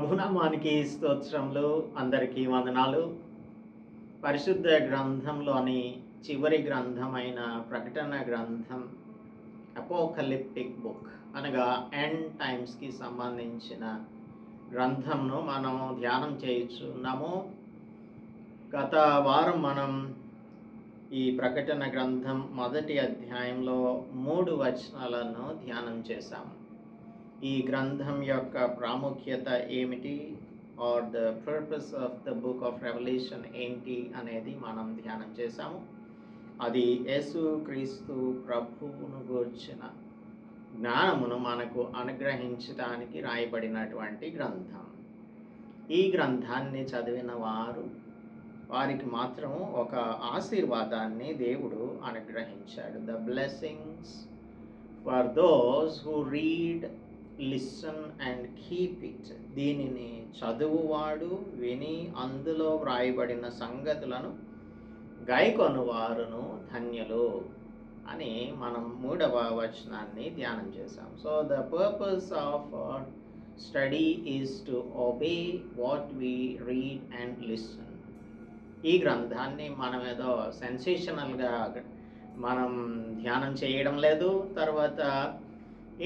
ప్రభునామానికి స్తోత్రములు. అందరికీ వందనాలు. పరిశుద్ధ గ్రంథంలోని చివరి గ్రంథమైన ప్రకటన గ్రంథం అపోకలిప్టిక్ బుక్ అనగా ఎండ్ టైమ్స్కి సంబంధించిన గ్రంథంను మనం ధ్యానం చేయుచున్నాము. గత వారం మనం ఈ ప్రకటన గ్రంథం మొదటి అధ్యాయంలో 3 వచనాలను ధ్యానం చేశాము. ఈ గ్రంథం యొక్క ప్రాముఖ్యత ఏమిటి, or the purpose of the book of revelation ఏంటి అనేది మనం ధ్యానం చేశాము. అది యేసుక్రీస్తు ప్రభువును గూర్చిన జ్ఞానమును మనకు అనుగ్రహించడానికి రాయబడినటువంటి గ్రంథం. ఈ గ్రంథాన్ని చదివిన వారికి మాత్రము ఒక ఆశీర్వాదాన్ని దేవుడు అనుగ్రహించాడు. The blessings for those who read, listen and keep it. దీనిని చదువువాడు విని అందులో వ్రాయబడిన సంగతులను గైకొనువారును ధన్యులు అని మనం 3వ వచనాన్ని ధ్యానం చేశాం. So the purpose of study is to obey what we read and listen. ఈ గ్రంథాన్ని మనం ఏదో సెన్సేషనల్గా మనం ధ్యానం చేయడం లేదు. తర్వాత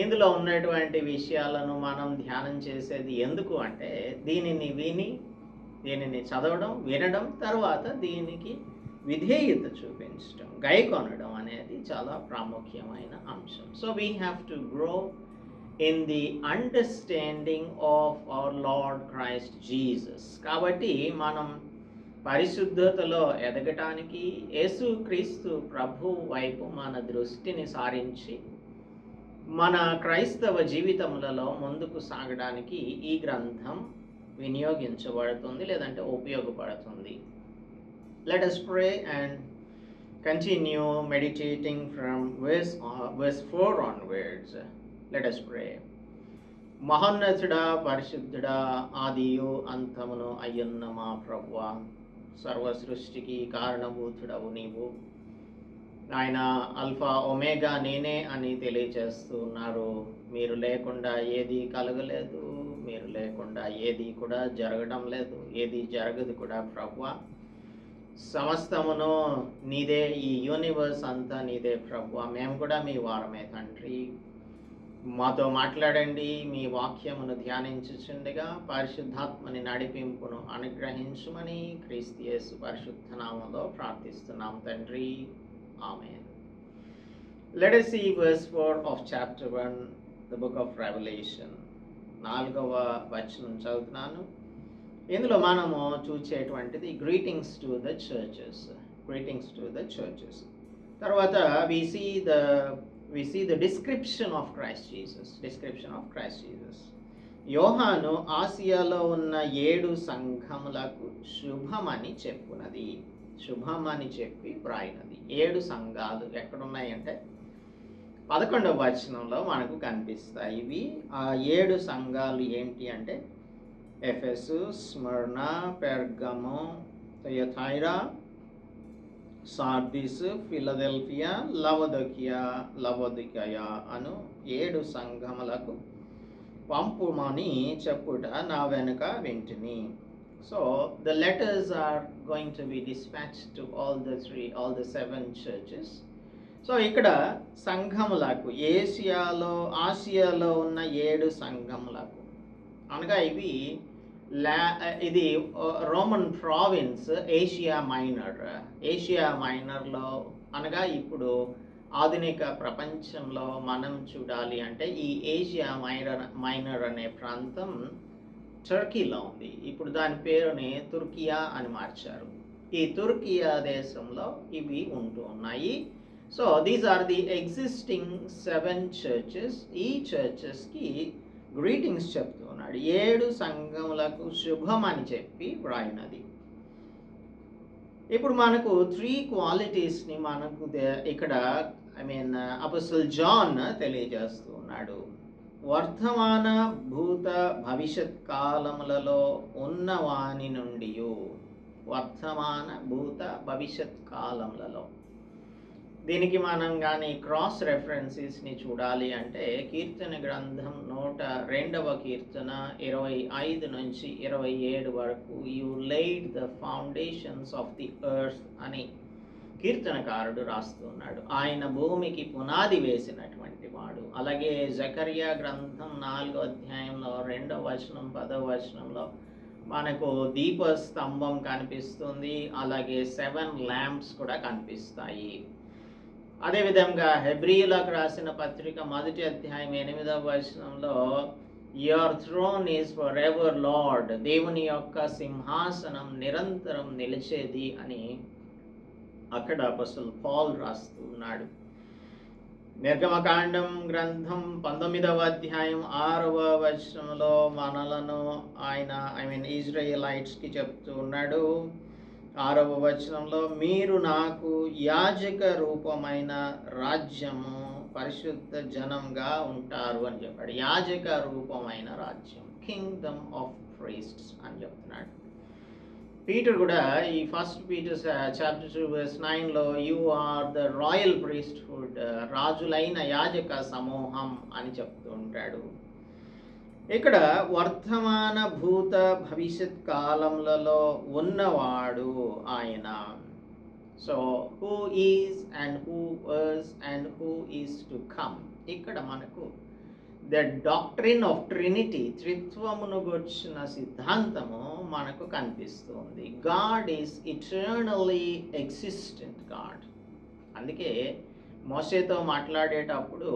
ఇందులో ఉన్నటువంటి విషయాలను మనం ధ్యానం చేసేది ఎందుకు అంటే, దీనిని చదవడం, వినడం, తర్వాత దీనికి విధేయత చూపించడం, గైకొనడం అనేది చాలా ప్రాముఖ్యమైన అంశం. So we have to grow in the understanding of our Lord Christ Jesus. కాబట్టి మనం పరిశుద్ధతలో ఎదగటానికి యేసుక్రీస్తు ప్రభు వైపు మన దృష్టిని సారించి మన క్రైస్తవ జీవితములలో ముందుకు సాగడానికి ఈ గ్రంథం వినియోగించబడుతుంది, లేదంటే ఉపయోగపడుతుంది. Let us pray and continue meditating from verse 4 onwards. Let us pray. మహోన్నతుడా, పరిశుద్ధుడా, ఆదియు అంతమును అయ్యున్న మా ప్రభువా, సర్వ సృష్టికి కారణభూతుడవు నీవు. ఆయన ఆల్ఫా ఒమేగా నేనే అని తెలియచేస్తున్నారు. మీరు లేకుండా ఏది కలగలేదు, మీరు లేకుండా ఏది కూడా జరగడం లేదు, ఏది జరగదు కూడా ప్రభువా. సమస్తమును నీదే, ఈ యూనివర్స్ అంతా నీదే ప్రభువా. మేము కూడా మీ వారమే తండ్రి. మాతో మాట్లాడండి, మీ వాక్యమును ధ్యానించుచుండగా పరిశుద్ధాత్మని నడిపింపును అనుగ్రహించుమని క్రీస్తు యేసు పరిశుద్ధ నామములో ప్రార్థిస్తున్నాం తండ్రి. Amen. Let us see verse 4 of chapter 1, the book of Revelation. 4వ వచనం చదువుతున్నాను. ఇందులో మనము చూసేటువంటిది greetings to the churches. Greetings to the churches. తర్వాత we see the description of Christ Jesus. Description of Christ Jesus. యోహాను ఆసియాలో ఉన్న 7 సంఘములకు శుభమని చెప్పునది. శుభమని చెప్పి వ్రాయినది. 7 సంఘాలు ఎక్కడున్నాయంటే 11వ వచనంలో మనకు కనిపిస్తాయి. ఇవి ఆ 7 సంఘాలు ఏంటి అంటే ఎఫెసు, స్మర్నా, పెర్గము, థయతైరా, సార్దిస్, ఫిలదెల్ఫియా, లవొదికయ అను 7 సంఘములకు పంపుమని చెప్పుట నా వెనుక వింటిని. So the letters are going to be dispatched to all the 7 churches. So ఇక్కడ సంఘములకు, ఆసియాలో ఉన్న 7 సంఘములకు అనగా ఇది రోమన్ ప్రావిన్స్ ఏషియా మైనర్లో అనగా ఇప్పుడు ఆధునిక ప్రపంచంలో మనం చూడాలి అంటే ఈ ఏషియా మైనర్ అనే ప్రాంతం టర్కీలో ఉంది. ఇప్పుడు దాని పేరుని తుర్కియా అని మార్చారు. ఈ తుర్కియా దేశంలో ఇవి ఉంటూ ఉన్నాయి. So these are the existing 7 churches. ఈ చర్చెస్కి గ్రీటింగ్స్ చెప్తూ ఉన్నాడు. 7 సంఘములకు శుభం అని చెప్పి వ్రాయినది. ఇప్పుడు మనకు 3 క్వాలిటీస్ని మనకు ఇక్కడ అపోస్టల్ జాన్ తెలియజేస్తూ ఉన్నాడు. వర్తమాన భూత భవిష్యత్ కాలములలో ఉన్నవాని నుండి, వర్తమాన భూత భవిష్యత్ కాలములలో దీనికి మనం కానీ క్రాస్ రెఫరెన్సెస్ని చూడాలి అంటే కీర్తన గ్రంథం 102వ కీర్తన 25 నుంచి 27 వరకు you laid the foundations of the earth అని కీర్తనకారుడు రాస్తున్నాడు. ఆయన భూమికి పునాది వేసినటువంటి వాడు. అలాగే జకర్యా గ్రంథం 4వ అధ్యాయంలో 2వ వచనం 10వ వచనంలో మనకు దీపస్తంభం కనిపిస్తుంది. అలాగే 7 ల్యాంప్స్ కూడా కనిపిస్తాయి. అదేవిధంగా హెబ్రీయులకు రాసిన పత్రిక 1వ అధ్యాయం 8వ వచనంలో your throne is for ever Lord, దేవుని యొక్క సింహాసనం నిరంతరం నిలిచేది అని అక్కడ అపోస్తలుడు పౌలు రాస్తున్నాడు. నిర్గమకాండం గ్రంథం 19వ అధ్యాయం 6వ వచనంలో మనలను ఆయన ఇజ్రాయేలైట్స్కి చెప్తూ ఉన్నాడు. 6వ వచనంలో మీరు నాకు యాజక రూపమైన రాజ్యము పరిశుద్ధ జనంగా ఉంటారు అని చెప్పాడు. యాజక రూపమైన రాజ్యం, కింగ్డమ్ ఆఫ్ ప్రీస్ట్స్ అని చెప్తున్నాడు. పీటర్ కూడా ఈ ఫస్ట్ పీటర్ చాప్టర్ 2:9లో you are the royal priesthood, రాజులైన యాజక సమూహం అని చెప్తూ ఉంటాడు. ఇక్కడ వర్తమాన భూత భవిష్యత్ కాలములలో ఉన్నవాడు ఆయన. So who is and who was and who is to come. ఇక్కడ మనకు ద డాక్ట్రిన్ ఆఫ్ ట్రినిటీ, త్రిత్వమును గుర్చిన సిద్ధాంతము మనకు కనిపిస్తుంది. God is eternally existent God. అందుకే మోషేతో మాట్లాడేటప్పుడు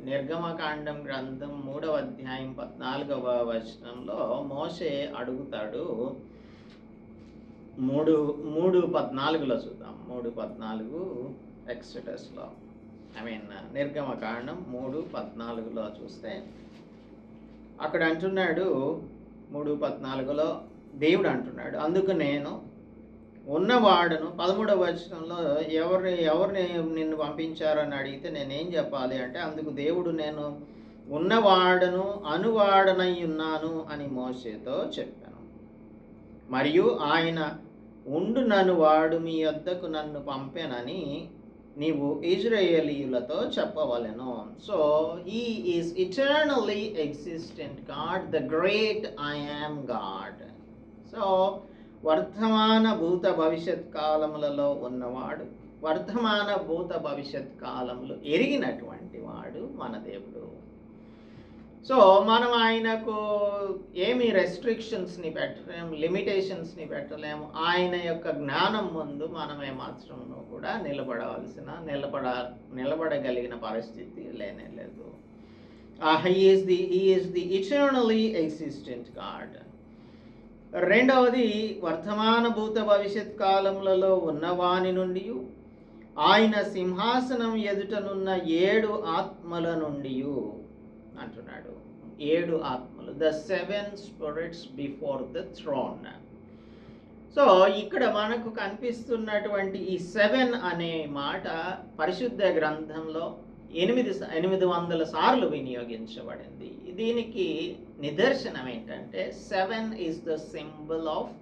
నిర్గమకాండం గ్రంథం 3వ అధ్యాయం 14వ వచనంలో మోషే అడుగుతాడు. 3:14లో చూద్దాం. 3:14 ఎక్సోడస్లో, నిర్గమకాండం 3:14లో చూస్తే అక్కడ అంటున్నాడు, 3:14లో దేవుడు అంటున్నాడు, అందుకు నేను ఉన్నవాడును. 13వ వచనంలో ఎవరిని నిన్ను పంపించారని అడిగితే నేనేం చెప్పాలి అంటే, అందుకు దేవుడు నేను ఉన్నవాడును అనువాడనై ఉన్నాను అని మోషేతో చెప్పాను. మరియు ఆయన ఉండునను వాడు మీ యొద్దకు నన్ను పంపెనని నీవు ఇజ్రాయేలీయులతో చెప్పవలెను. So he is eternally existent God, the great I am God. So వర్తమాన భూత భవిష్యత్ కాలములలో ఉన్నవాడు, వర్తమాన భూత భవిష్యత్ కాలములు ఎరిగినటువంటి వాడు మన దేవుడు. సో మనం ఆయనకు ఏమి రెస్ట్రిక్షన్స్ని పెట్టలేము, లిమిటేషన్స్ని పెట్టలేము. ఆయన యొక్క జ్ఞానం ముందు మనం ఏమాత్రము కూడా నిలబడగలిగిన పరిస్థితి లేనే లేదు. He is the eternally existent God. రెండవది, వర్తమాన భూత భవిష్యత్ కాలములలో ఉన్నవాని నుండి ఆయన సింహాసనం ఎదుటనున్న 7 ఆత్మల నుండి అంటున్నాడు. 7 ఆత్మలు, the 7 spirits before the throne. So ఇక్కడ మనకు కనిపిస్తున్నటువంటి ఈ 7 అనే మాట పరిశుద్ధ గ్రంథంలో 800 సార్లు వినియోగించబడింది. దీనికి నిదర్శనం ఏంటంటే 7 is the symbol of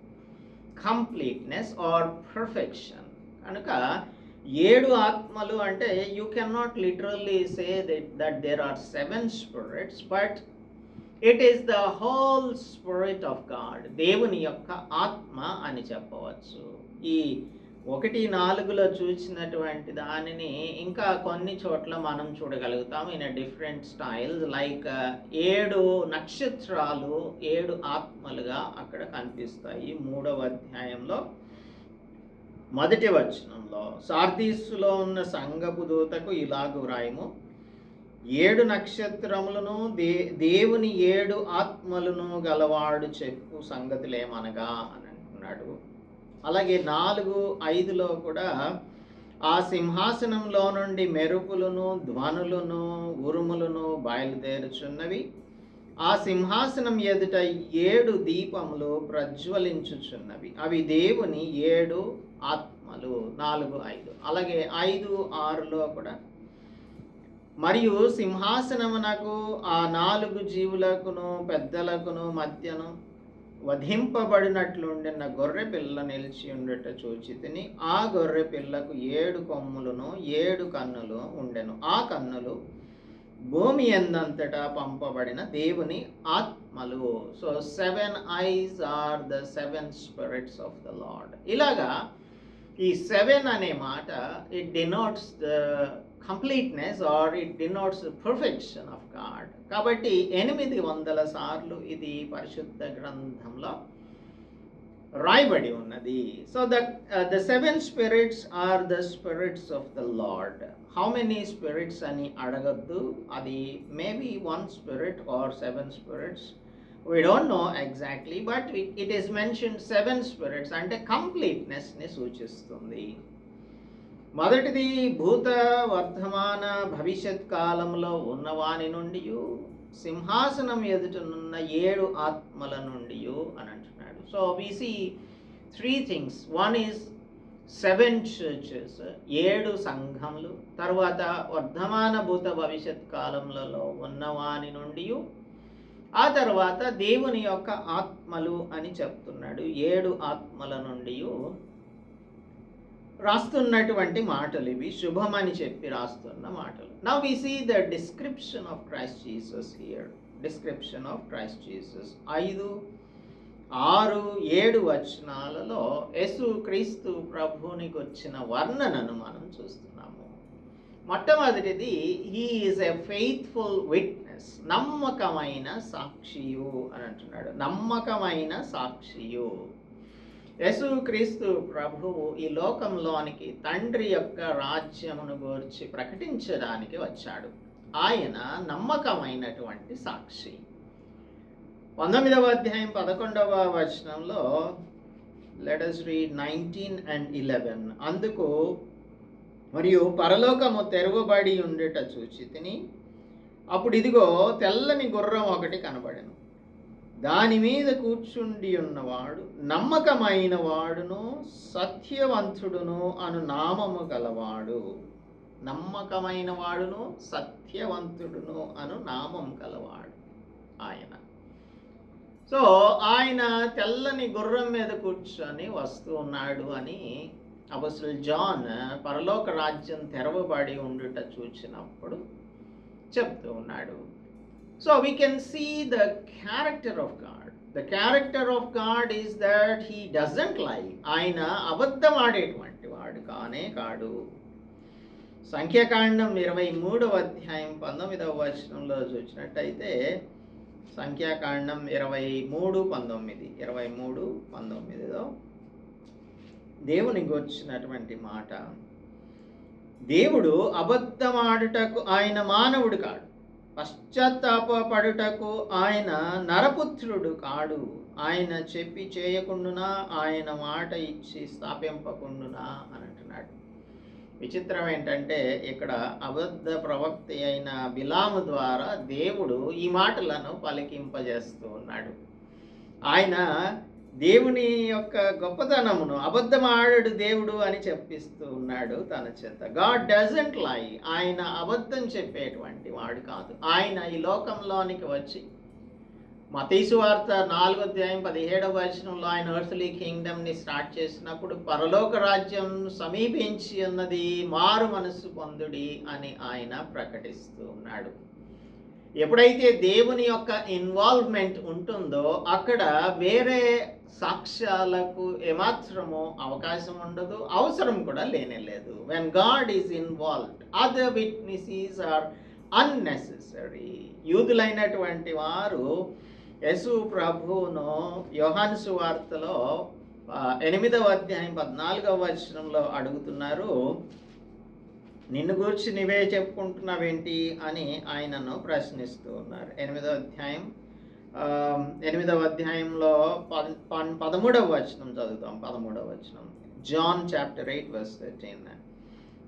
completeness or perfection. కనుక 7 ఆత్మలు అంటే you can not literally say that there are 7 spirits, but it is the whole spirit of God, దేవుని యొక్క ఆత్మ అని చెప్పవచ్చు. ఈ 1:4లో చూసినటువంటి దానిని ఇంకా కొన్ని చోట్ల మనం చూడగలుగుతాం ఇన్ డిఫరెంట్ స్టైల్స్. లైక్ 7 నక్షత్రాలు 7 ఆత్మలుగా అక్కడ కనిపిస్తాయి. 3వ అధ్యాయంలో 1వ వచనంలో సార్దీసులో ఉన్న సంఘపు దూతకు ఇలాగు వ్రాయము, 7 నక్షత్రములను దేవుని 7 ఆత్మలను గలవాడు చెప్పు సంగతులేమనగా అని అంటున్నాడు. అలాగే 4:5లో కూడా ఆ సింహాసనంలో నుండి మెరుపులను ధ్వనులను ఉరుములను బయలుదేరుచున్నవి, ఆ సింహాసనం ఎదుట 7 దీపములు ప్రజ్వలించుచున్నవి, అవి దేవుని 7 ఆత్మలు. 4:5. అలాగే 5:6లో కూడా మరియు సింహాసనమునకు ఆ 4 జీవులకును పెద్దలకును మధ్యను వధింపబడినట్లుండిన గొర్రె పిల్ల నిలిచి ఉండట చూచితిని. ఆ గొర్రె పిల్లకు 7 కొమ్ములను 7 కన్నులు ఉండెను. ఆ కన్నులు భూమి ఎందంతటా పంపబడిన దేవుని ఆత్మలు. So 7 eyes are the 7 spirits of the Lord. ఇలాగా ఈ 7 అనే మాట it denotes the completeness or it denotes perfection of God. కాబట్టి 800 సార్లు ఇది పరిశుద్ధ గ్రంథంలో రాయబడి ఉన్నది. So the 7 spirits are the spirits of the Lord. How many spirits అని అడగద్దు. అది maybe 1 spirit or 7 spirits, we don't know exactly, but it is mentioned 7 spirits అంటే కంప్లీట్నెస్ని సూచిస్తుంది. మొదటిది భూత వర్ధమాన భవిష్యత్ కాలంలో ఉన్నవాని నుండి, సింహాసనం ఎదుటనున్న 7 ఆత్మల నుండి అని అంటున్నాడు. So we see 3 things. One is 7 churches, 7 సంఘములు. తర్వాత వర్ధమాన భూత భవిష్యత్ కాలంలో ఉన్నవాని నుండి, ఆ తర్వాత దేవుని యొక్క ఆత్మలు అని చెప్తున్నాడు. 7 ఆత్మల నుండి రాస్తున్నటువంటి మాటలు ఇవి, శుభమని చెప్పి రాస్తున్న మాటలు. Now we see the description of Christ Jesus here. Description of Christ Jesus 5, 6, 7 వచనాలలో యేసు క్రీస్తు ప్రభువునికి వచ్చిన వర్ణనను మనం చూస్తున్నాము. మొట్టమొదటిది, he is a faithful witness, నమ్మకమైన సాక్షియు అని అంటున్నాడు. నమ్మకమైన సాక్షియు. యేసు క్రీస్తు ప్రభువు ఈ లోకంలోనికి తండ్రి యొక్క రాజ్యమును గురించి ప్రకటించడానికి వచ్చాడు. ఆయన నమ్మకమైనటువంటి సాక్షి. 19వ అధ్యాయం 11వ వచనంలో లెట్ us read 19 and 11. అందుకు మరియు పరలోకము తెరవబడి ఉండేట చూచితిని. అప్పుడు ఇదిగో తెల్లని గుర్రం ఒకటి కనబడెను. దాని మీద కూర్చుండి ఉన్నవాడు నమ్మకమైన వాడును సత్యవంతుడును అను నామము గలవాడు. నమ్మకమైన వాడును సత్యవంతుడును అను నామం గలవాడు ఆయన. సో ఆయన తెల్లని గుర్రం మీద కూర్చొని వస్తూ ఉన్నాడు అని అపోస్తలుడు జాన్ పరలోక రాజ్యం తెరవబడి ఉండుట చూచినప్పుడు చెప్తూ ఉన్నాడు. So we can see the character of God. The character of God is that he doesn't lie. ఆయన అబద్ధం ఆడేటువంటి వాడు కానే కాడు. సంఖ్యాకాండం 23వ అధ్యాయం 19వ వచనంలో చూసినట్టయితే, సంఖ్యాకాండం 23:19లో దేవునికి వచ్చినటువంటి మాట, దేవుడు అబద్ధమాడుటకు ఆయన మానవుడు కాడు, పశ్చాత్తాపడుటకు ఆయన నరపుత్రుడు కాడు, ఆయన చెప్పి చేయకుండునా, ఆయన మాట ఇచ్చి స్థాపింపకుండునా అని అంటున్నాడు. విచిత్రం ఏంటంటే ఇక్కడ అబద్ధ ప్రవక్త అయిన బిలాము ద్వారా దేవుడు ఈ మాటలను పలికింపజేస్తూ ఉన్నాడు. ఆయన దేవుని యొక్క గొప్పతనమును, అబద్ధమాడడు దేవుడు అని చెప్పిస్తూ ఉన్నాడు తన చేత. గాడ్ డజంట్ లై. ఆయన అబద్ధం చెప్పేటువంటి వాడు కాదు. ఆయన ఈ లోకంలోనికి వచ్చి మత్తయి సువార్త 4వ అధ్యాయం 17వ వచనంలో ఆయన ఎర్త్లీ కింగ్డమ్ని స్టార్ట్ చేసినప్పుడు పరలోక రాజ్యం సమీపించి ఉన్నది, మారు మనస్సు పొందుడి అని ఆయన ప్రకటిస్తూ ఉన్నాడు. ఎప్పుడైతే దేవుని యొక్క ఇన్వాల్వ్మెంట్ ఉంటుందో అక్కడ వేరే సాక్ష్యాలకు ఏమాత్రము అవకాశం ఉండదు, అవసరం కూడా లేనేలేదు. When God is involved, other witnesses are unnecessary. యూదులైనటువంటి వారు యేసు ప్రభువును యోహాను సువార్తలో 8వ అధ్యాయం 14వ వచనంలో అడుగుతున్నారు, నిన్ను గురించి నీవే చెప్పుకుంటున్నావేంటి అని ఆయనను ప్రశ్నిస్తూ ఉన్నారు. 8వ అధ్యాయంలో 13వ వచనం చదువుతాం. 13వ వచనం, జాన్ చాప్టర్ 8 verse 13.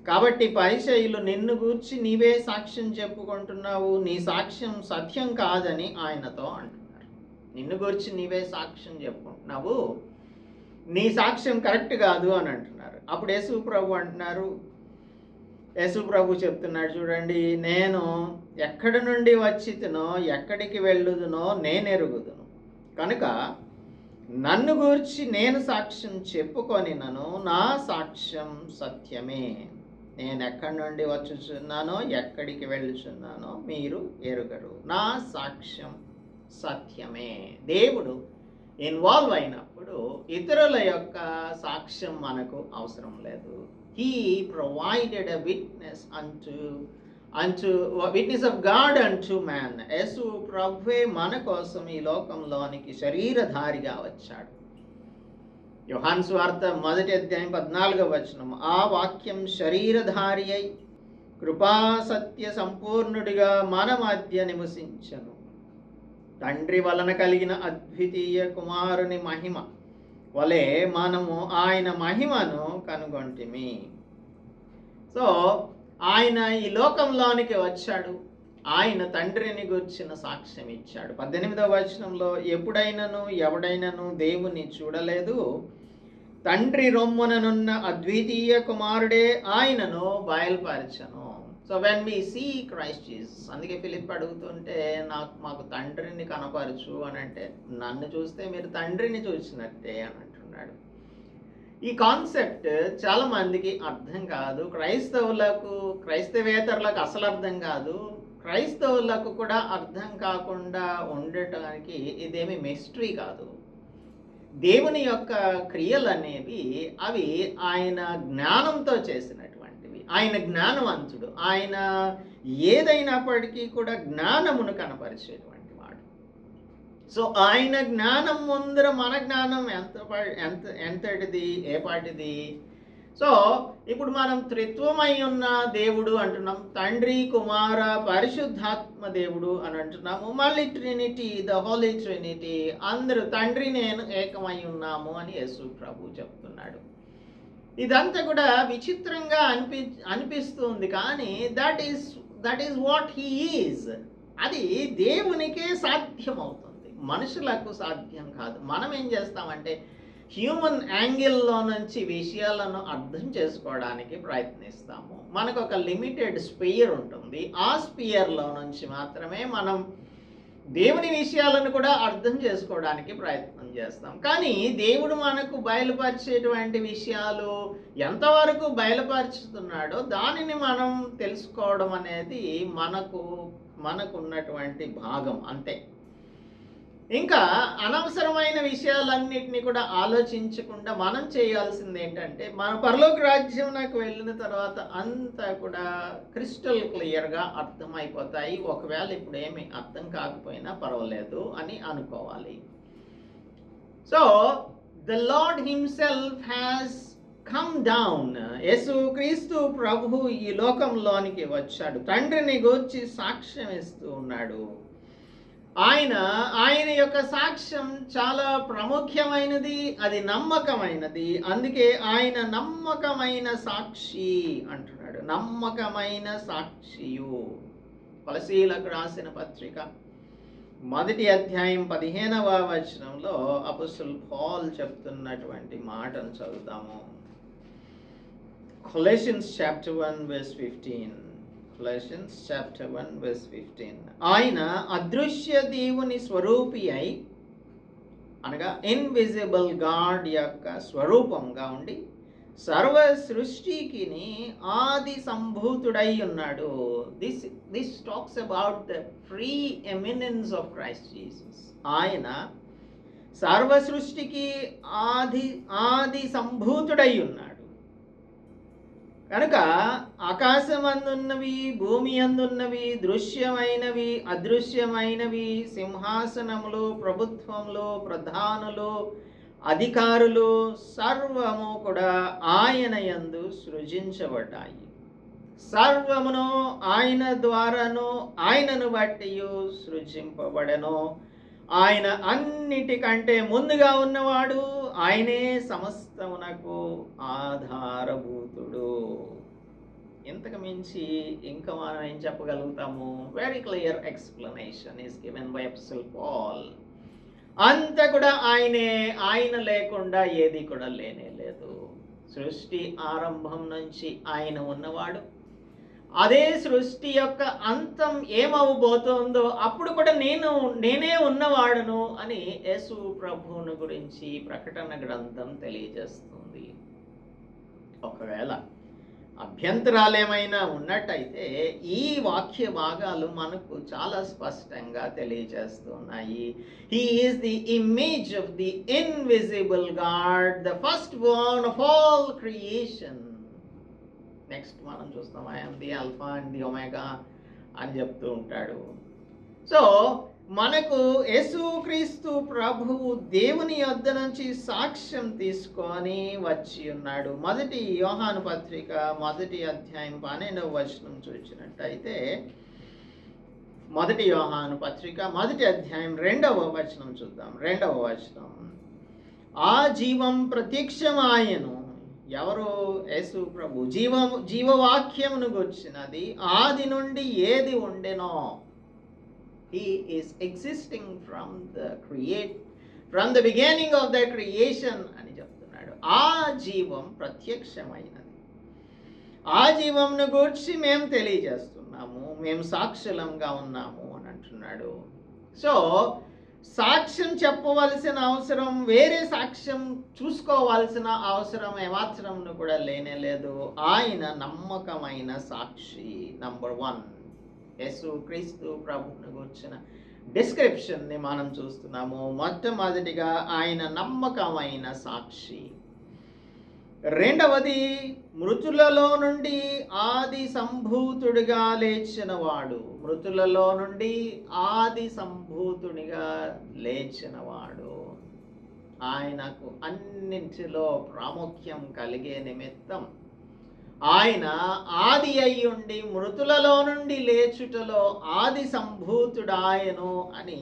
కాబట్టి పరిసయ్యులు నిన్ను గూర్చి నీవే సాక్ష్యం చెప్పుకుంటున్నావు, నీ సాక్ష్యం సత్యం కాదని ఆయనతో అంటున్నారు. నిన్ను గూర్చి నీవే సాక్ష్యం చెప్పుకుంటున్నావు, నీ సాక్ష్యం కరెక్ట్ కాదు అని అంటున్నారు. అప్పుడు యేసు ప్రభు అంటున్నారు, యేసు ప్రభు చెప్తున్నాడు చూడండి, నేను ఎక్కడి నుండి వచ్చితునో ఎక్కడికి వెళ్ళుదునో నేనెరుగుదును, కనుక నన్ను గూర్చి నేను సాక్ష్యం చెప్పుకొనినను, నా సాక్ష్యం సత్యమే. నేను ఎక్కడి నుండి వచ్చుచున్నానో, ఎక్కడికి వెళ్ళుచున్నానో మీరు ఎరుగరు. నా సాక్ష్యం సత్యమే. దేవుడు ఇన్వాల్వ్ అయినప్పుడు ఇతరుల యొక్క సాక్ష్యం మనకు అవసరం లేదు. హీ ప్రొవైడెడ్ ఎ విట్నెస్ అంటూ విట్నెస్ ఆఫ్ గాడ్ అంటూ మ్యాన్. యేసు ప్రభువే మన కోసం ఈ లోకంలోనికి శరీరధారిగా వచ్చాడు. యోహాను సువార్త 1:14 ఆ వాక్యం శరీరధారి అయి కృపా సత్య సంపూర్ణుడిగా మన మధ్య నివసించెను. తండ్రి వలన కలిగిన అద్వితీయ కుమారుని మహిమ వలె మనము ఆయన మహిమను కనుగొంటిమి. సో ఆయన ఈ లోకంలోనికి వచ్చాడు. ఆయన తండ్రిని గుర్చిన సాక్ష్యం ఇచ్చాడు. 18 ఎప్పుడైనను ఎవడైనను దేవుని చూడలేదు, తండ్రి రొమ్ముననున్న అద్వితీయ కుమారుడే ఆయనను బయలుపరచను. So when we see Christ Jesus, అందుకే ఫిలిప్ అడుగుతుంటే మాకు తండ్రిని కనపరచు అని అంటే, నన్ను చూస్తే మీరు తండ్రిని చూసినట్టే అని అంటున్నాడు. ఈ కాన్సెప్ట్ చాలా మందికి అర్థం కాదు. క్రైస్తవేతరులకు అసలు అర్థం కాదు. క్రైస్తవులకు కూడా అర్థం కాకుండా ఉండటానికి ఇదేమి మిస్టరీ కాదు. దేవుని యొక్క క్రియలు అనేవి అవి ఆయన జ్ఞానంతో చేసినటువంటివి. ఆయన జ్ఞానవంతుడు. ఆయన ఏదైనప్పటికీ కూడా జ్ఞానమును కనపరిచేటువంటి వాడు. సో ఆయన జ్ఞానం ముందర మన జ్ఞానం ఎంతటిది, ఏపాటిది? సో ఇప్పుడు మనం త్రిత్వమై ఉన్న దేవుడు అంటున్నాం, తండ్రి, కుమార, పరిశుద్ధాత్మ దేవుడు అని అంటున్నాము. మళ్ళీ ట్రినిటీ, ద హోలీ ట్రినిటీ, అందరూ తండ్రి నేను ఏకమై ఉన్నాము అని యేసు ప్రభు చెప్తున్నాడు. ఇదంతా కూడా విచిత్రంగా అనిపిస్తుంది, కానీ that is what he is. అది దేవునికే సాధ్యమవుతుంది, మనుషులకు సాధ్యం కాదు. మనం ఏం చేస్తామంటే హ్యూమన్ యాంగిల్లో నుంచి విషయాలను అర్థం చేసుకోవడానికి ప్రయత్నిస్తాము. మనకు ఒక లిమిటెడ్ స్పియర్ ఉంటుంది. ఆ స్పియర్లో నుంచి మాత్రమే మనం దేవుని విషయాలను కూడా అర్థం చేసుకోవడానికి ప్రయత్నం చేస్తాం. కానీ దేవుడు మనకు బయలుపరిచేటువంటి విషయాలు ఎంతవరకు బయలుపరుచుతున్నాడో దానిని మనం తెలుసుకోవడం అనేది మనకున్నటువంటి భాగం అంతే. ఇంకా అనవసరమైన విషయాలన్నిటినీ కూడా ఆలోచించకుండా మనం చేయాల్సింది ఏంటంటే, మన పరలోక రాజ్యంలోకి వెళ్ళిన తర్వాత అంతా కూడా క్రిస్టల్ క్లియర్గా అర్థమైపోతాయి. ఒకవేళ ఇప్పుడు ఏమి అర్థం కాకపోయినా పర్వాలేదు అని అనుకోవాలి. So the Lord himself has come down. Yesu Kristu ప్రభు ఈ లోకంలోనికి వచ్చాడు. తండ్రిని గూర్చి సాక్ష్యం ఇస్తూ ఉన్నాడు. ఆయన యొక్క సాక్ష్యం చాలా ప్రాముఖ్యమైనది, అది నమ్మకమైనది. అందుకే ఆయన నమ్మకమైన సాక్షి అంటున్నాడు. నమ్మకమైన సాక్షియు. కొలసీలకు రాసిన పత్రిక 1:15 అపోస్తలుడు పౌలు చెప్తున్నటువంటి మాటను చదువుతాము. Colossians chapter 1:15. Colossians chapter 1:15. ఆయన అదృశ్య దేవుని స్వరూపి అయి, అనగా ఇన్విజిబుల్ గాడ్ యొక్క స్వరూపంగా ఉండి సర్వ సృష్టికి ఆది సంభూతుడై ఉన్నాడు. This talks about the pre eminence of Christ Jesus. ఆయన సర్వ సృష్టికి ఆది సంభూతుడై ఉన్నాడు. కనుక ఆకాశమందున్నవి, భూమి అందున్నవి, దృశ్యమైనవి, అదృశ్యమైనవి, సింహాసనములు, ప్రభుత్వములు, ప్రధానులు, అధికారులు సర్వము కూడా ఆయన యందు సృజించబడ్డాయి. సర్వమును ఆయన ద్వారాను ఆయనను బట్టి సృజింపబడెను. ఆయన అన్నిటికంటే ముందుగా ఉన్నవాడు, ఆయనే సమస్తమునకు ఆధారభూతుడు. ఇంతకు మించి ఇంకా మనం ఏం చెప్పగలుగుతాము? Very clear explanation is given by apostle Paul. అంతా కూడా ఆయనే. ఆయన లేకుండా ఏది కూడా లేనే లేదు. సృష్టి ఆరంభం నుంచి ఆయన ఉన్నవాడు. అదే సృష్టి యొక్క అంతం ఏమవబోతోందో అప్పుడు కూడా నేనే ఉన్నవాడును అని యేసు ప్రభువును గురించి ప్రకటన గ్రంథం తెలియజేస్తుంది. ఒకవేళ అభ్యంతరాలు ఏమైనా ఉన్నట్టయితే ఈ వాక్య భాగాలు మనకు చాలా స్పష్టంగా తెలియజేస్తున్నాయి. He is the image of the invisible God, the first Born of all creation. Next మనం చూస్తాం, I'm the alpha and the omega అని చెప్తూ ఉంటాడు. సో మనకు యేసుక్రీస్తు ప్రభువు దేవుని యొద్ద నుంచి సాక్ష్యం తీసుకొని వచ్చి ఉన్నాడు. మొదటి యోహాను పత్రిక 1వ అధ్యాయం 12వ వచనం చూసినట్టయితే, మొదటి యోహాను పత్రిక 1వ అధ్యాయం 2వ వచనం చూద్దాం. 2వ వచనం, ఆ జీవం ప్రత్యక్షమాయను. ఎవరు? యేసు ప్రభు. జీవవాక్యమును గూర్చినది ఆది నుండి ఏది ఉండెనో. He is existing from the beginning of the creation అని చెప్తున్నాడు. ఆ జీవం ప్రత్యక్షమైనది. ఆ జీవంను గూర్చి మేము తెలియజేస్తున్నాము, మేము సాక్షులంగా ఉన్నాము అని అంటున్నాడు. సో సాక్ష్యం చెప్పవలసిన అవసరం, వేరే సాక్ష్యం చూసుకోవాల్సిన అవసరం ఏమాత్రం కూడా లేనే లేదు. ఆయన నమ్మకమైన సాక్షి. నంబర్ 1, యేసుక్రీస్తు ప్రభువును గురించిన డిస్క్రిప్షన్ని మనం చూస్తున్నాము. మొట్టమొదటిగా ఆయన నమ్మకమైన సాక్షి. రెండవది, మృతులలో నుండి ఆది సంభూతుడిగా లేచినవాడు. మృతులలో నుండి ఆది సంభూతుడిగా లేచినవాడు. ఆయనకు అన్నింటిలో ప్రాముఖ్యం కలిగే నిమిత్తం ఆయన ఆది అయ్యుండి మృతులలో నుండి లేచుటలో ఆది సంభూతుడాయను అని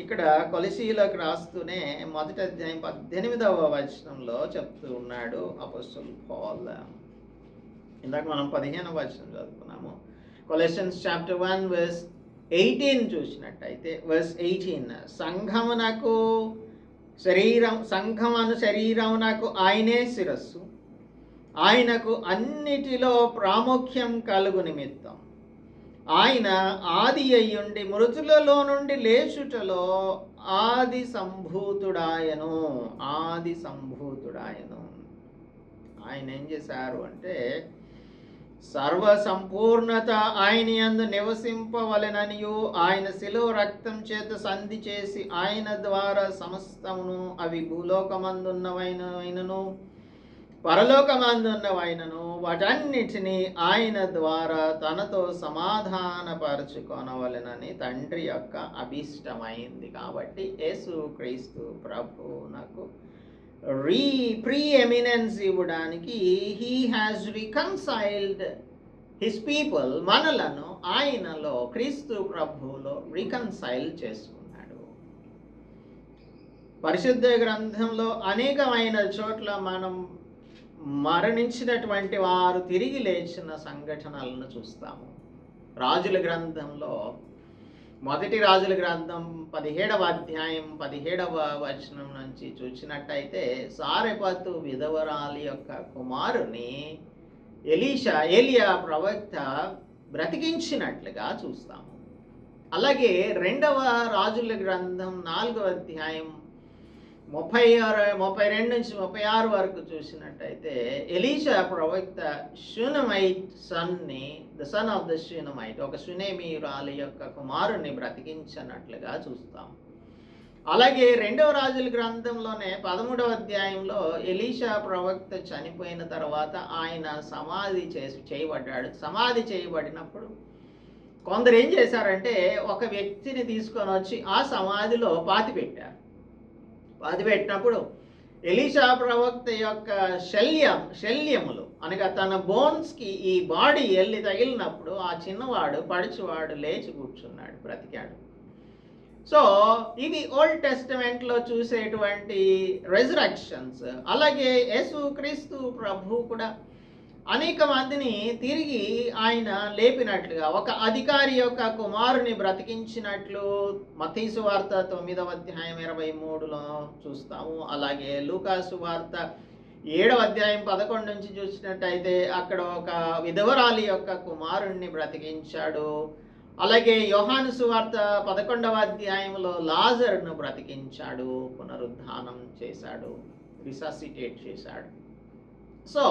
ఇక్కడ కొలసీలకు రాస్తూనే 1వ అధ్యాయం 18వ వచనంలో చెప్తూ ఉన్నాడు అపోస్తలుడు పౌలు. ఇందాక మనం 15వ వచనం చదువుకున్నాము. కొలెషన్స్ చాప్టర్ 1 వర్స్ 18 చూసినట్టయితే, వర్స్ 18, సంఘమునకు శరీరమునకు ఆయనే శిరస్సు, ఆయనకు అన్నిటిలో ప్రాముఖ్యం కలుగు నిమిత్తం ఆయన ఆది అయ్యుండి మృతులలో నుండి లేచుటలో ఆది సంభూతుడాయను. ఆది సంభూతుడాయను. ఆయన ఏం చేశారు అంటే, సర్వ సంపూర్ణత ఆయన యందు నివసింపవలెననియు ఆయన శిలువ రక్తం చేత సంధి చేసి ఆయన ద్వారా సమస్తమును, అవి భూలోకమందున్నవైనను పరలోకమందున్నవైనను, వాటన్నిటినీ ఆయన ద్వారా తనతో సమాధానపరచుకొనవలెనని తండ్రి యొక్క అభిష్టమైంది. కాబట్టి యేసుక్రీస్తు ప్రభువునకు ప్రీఎమినెన్స్ ఇవ్వడానికి he has reconciled his people, మనలను ఆయనలో, క్రీస్తు ప్రభువులో రికన్సైల్ చేసుకున్నాడు. పరిశుద్ధ గ్రంథంలో అనేకమైన చోట్ల మనం మరణించినటువంటి వారు తిరిగి లేచిన సంఘటనలను చూస్తాము. రాజుల గ్రంథంలో, మొదటి రాజుల గ్రంథం 17వ అధ్యాయం 17వ వచనం నుంచి చూసినట్టయితే, సారెపతు విధవరాలి యొక్క కుమారుని ఏలియా ప్రవక్త బ్రతికించినట్లుగా చూస్తాము. అలాగే 2వ రాజుల గ్రంథం 4వ అధ్యాయం 32 నుంచి 36 వరకు చూసినట్టయితే, ఎలీషా ప్రవక్త షూనమైట్ ద సన్ ఆఫ్ ద షూనమైట్, ఒక షూనేమీయురాలి యొక్క కుమారుని బ్రతికించినట్లుగా చూస్తాం. అలాగే 2వ రాజుల గ్రంథంలోనే 13వ అధ్యాయంలో ఎలీషా ప్రవక్త చనిపోయిన తర్వాత ఆయన సమాధి చేయబడ్డాడు. సమాధి చేయబడినప్పుడు కొందరు ఏం చేశారంటే, ఒక వ్యక్తిని తీసుకొని వచ్చి ఆ సమాధిలో పాతిపెట్టినప్పుడు ఎలీషా ప్రవక్త యొక్క శల్యములు అనగా తన బోన్స్కి ఈ బాడీ వెళ్ళి తగిలినప్పుడు ఆ చిన్నవాడు, పడుచువాడు లేచి కూర్చున్నాడు, బ్రతికాడు. సో ఇవి ఓల్డ్ టెస్టమెంట్లో చూసేటువంటి రెజరక్షన్స్. అలాగే యేసుక్రీస్తు ప్రభు కూడా అనేక మందిని తిరిగి ఆయన లేపినట్లుగా, ఒక అధికారి యొక్క కుమారుని బ్రతికించినట్లు మత్తయి సువార్త 9వ అధ్యాయం 23లో చూస్తాము. అలాగే లూకా సువార్త 7వ అధ్యాయం 11 నుంచి చూసినట్టయితే అక్కడ ఒక విధవరాలి యొక్క కుమారుణ్ణి బ్రతికించాడు. అలాగే యోహాను సువార్త 11వ అధ్యాయంలో లాజరును బ్రతికించాడు, పునరుద్ధానం చేశాడు, రిససిటేట్ చేశాడు. సో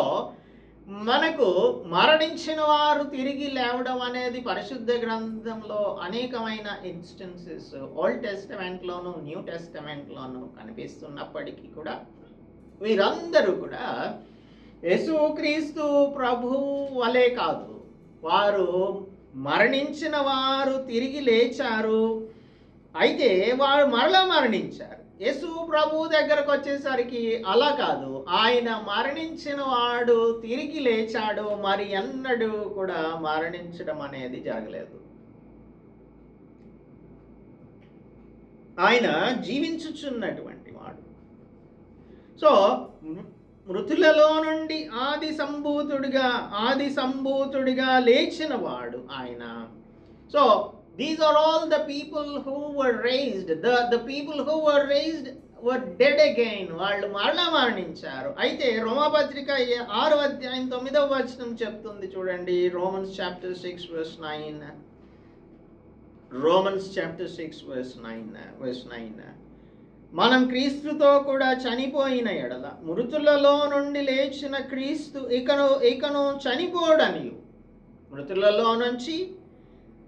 మనకు మరణించిన వారు తిరిగి లేవడం అనేది పరిశుద్ధ గ్రంథంలో అనేకమైన ఇన్స్టెన్సెస్ ఓల్డ్ టెస్టమెంట్లోను న్యూ టెస్టమెంట్లోను కనిపిస్తున్నప్పటికీ కూడా వీరందరూ కూడా యేసుక్రీస్తు ప్రభువు వలె కాదు. వారు మరణించిన వారు తిరిగి లేచారు, అయితే వారు మరలా మరణించారు. యేసు ప్రభు దగ్గరకు వచ్చేసరికి అలా కాదు. ఆయన మరణించిన వాడు తిరిగి లేచాడు, మరి ఎన్నడూ కూడా మరణించడం అనేది జరగలేదు. ఆయన జీవించుచున్నటువంటి వాడు. సో మృతులలో నుండి ఆది సంభూతుడిగా లేచిన వాడు ఆయన. So these are all the people who were raised. The people who were raised were dead again. వాళ్ళు మరలా మరణించారు. అయితే రోమాపత్రిక 6వ అధ్యాయం 9వ వచనం చెప్తుంది చూడండి. Romans chapter 6 verse 9. Romans chapter 6 verse 9. మనం క్రీస్తుతో కూడా చనిపోయిన ఎడల మృతులలో నుండి లేచిన క్రీస్తు ఇకను చనిపోడనియు, మృతులలో నుంచి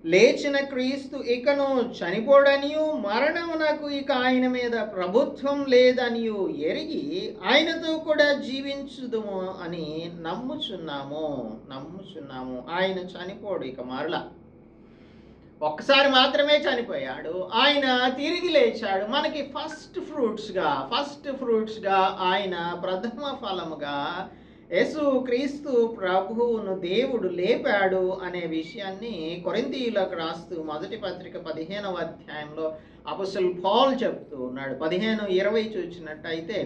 లేచిన క్రీస్తు ఇకను చనిపోడనియు, మరణమునకు ఇక ఆయన మీద ప్రభుత్వం లేదనియు ఎరిగి ఆయనతో కూడా జీవించుదుము అని నమ్ముచున్నాము. ఆయన చనిపోడు ఇక మరలా. ఒక్కసారి మాత్రమే చనిపోయాడు, ఆయన తిరిగి లేచాడు. మనకి ఫస్ట్ ఫ్రూట్స్గా ఆయన ప్రథమ ఫలముగా యేసు క్రీస్తు ప్రభువును దేవుడు లేపాడు అనే విషయాన్ని కొరింథీయులకు రాస్తూ మొదటి పత్రిక 15వ అధ్యాయంలో అపోస్తలుడు పౌలు చెప్తూ ఉన్నాడు. 15:20 చూసినట్టయితే,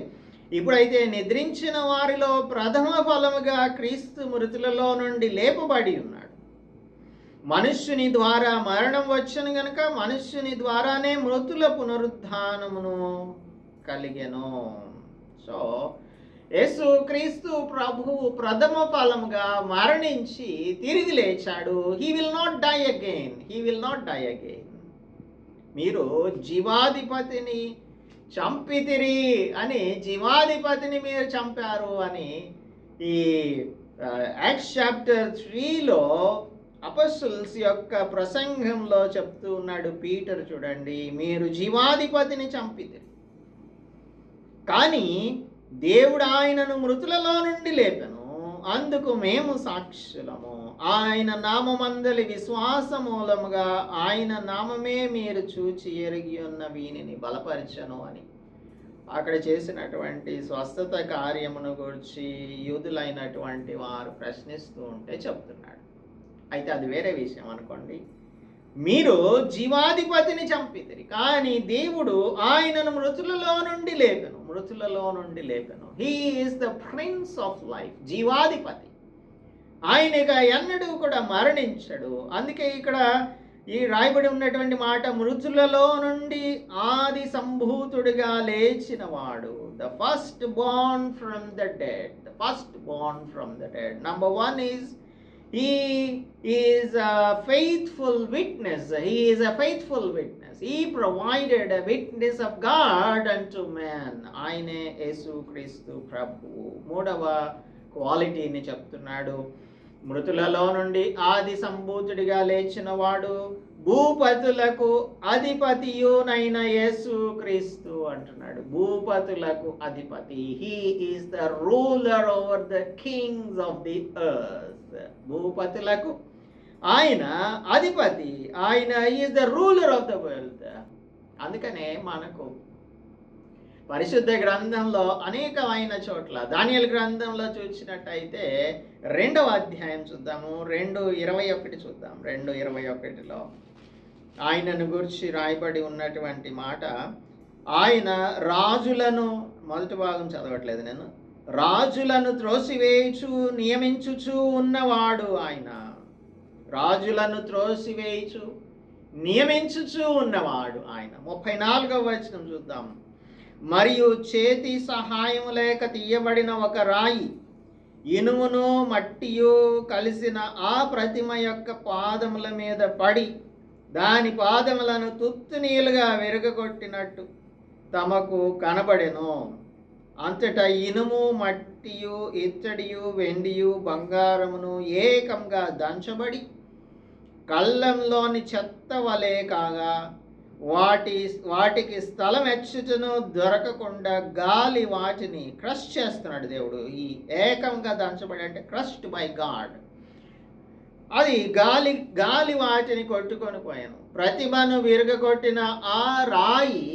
ఇప్పుడైతే నిద్రించిన వారిలో ప్రథమ ఫలముగా క్రీస్తు మృతులలో నుండి లేపబడి ఉన్నాడు. మనుష్యుని ద్వారా మరణం వచ్చను గనుక మనుష్యుని ద్వారానే మృతుల పునరుద్ధానమును కలిగెను. సో యేసు క్రీస్తు ప్రభువు ప్రథమ ఫలముగా మరణించి తిరిగి లేచాడు. He will not die again. మీరు జీవాధిపతిని చంపితిరి అని, జీవాధిపతిని మీరు చంపారు అని ఈ యాక్ట్స్ చాప్టర్ 3లో అపోస్టల్స్ యొక్క ప్రసంగంలో చెప్తూ ఉన్నాడు పీటర్. చూడండి, మీరు జీవాధిపతిని చంపితిరి, కానీ దేవుడు ఆయనను మృతులలో నుండి లేపెను, అందుకు మేము సాక్షులము. ఆయన నామమందలి విశ్వాస మూలముగా ఆయన నామమే మీరు చూచి ఎరిగి ఉన్న వీనిని బలపరచను అని అక్కడ చేసినటువంటి స్వస్థత కార్యమును గురించి యూదులైనటువంటి వారు ప్రశ్నిస్తూ ఉంటే చెప్తున్నాడు. అయితే అది వేరే విషయం అనుకోండి. మీరు జీవాధిపతిని చంపితిరి, కానీ దేవుడు ఆయనను మృతులలో నుండి లేపెను. He is the prince of life. జీవాధిపతి ఆయనగా ఎన్నడూ కూడా మరణించడు. అందుకే ఇక్కడ ఈ రాయబడి ఉన్నటువంటి మాట, మృతులలో నుండి ఆది సంభూతుడిగా లేచిన వాడు, the first Born from the dead. Number 1 is He is a faithful witness. He provided a witness of God unto man. ఆయనే యేసు క్రీస్తు ప్రభువు. 3వ క్వాలిటీని చెప్తున్నాడు. మృతులలో నుండి ఆది సంభూతుడిగా లేచిన వాడు, భూపతులకు అధిపతియునైన యేసు క్రీస్తు అంటున్నాడు. భూపతులకు అధిపతి. He is the ruler over the kings of the earth. భూపతులకు ఆయన అధిపతి. ఆయన is the ruler of the world. అందుకనే మనకు పరిశుద్ధ గ్రంథంలో అనేకమైన చోట్ల, దానియేలు గ్రంథంలో చూసినట్టయితే 2వ అధ్యాయం చూద్దాము, 2:21 చూద్దాం. 2:21లో ఆయనను గురించి రాయబడి ఉన్నటువంటి మాట, ఆయన రాజులను, మొదటి భాగం చదవట్లేదు నేను, రాజులను త్రోసివేయుచు నియమించుచు ఉన్నవాడు ఆయన. రాజులను త్రోసివేయుచు నియమించుచు ఉన్నవాడు ఆయన. 34వ వచనం చూద్దాం. మరియు చేతి సహాయం లేక తీయబడిన ఒక రాయి ఇనుమును మట్టియు కలిసిన ఆ ప్రతిమ యొక్క పాదముల మీద పడి దాని పాదములను తుత్తునీలుగా విరగగొట్టినట్టు తమకు కనబడెను. అంతటా ఇనుము మట్టియు ఇత్తడియు వెండియు బంగారమును ఏకంగా దంచబడి కళ్ళంలోని చెత్త వలె కాగా వాటికి స్థలం ఎచ్చుటను దొరకకుండా గాలి వాటిని క్రష్ చేస్తున్నాడు దేవుడు. ఈ ఏకంగా దంచబడి అంటే క్రష్డ్ బై గాడ్. అది గాలి వాటిని కొట్టుకొని పోయాను. ప్రతిమను విరగొట్టిన ఆ రాయి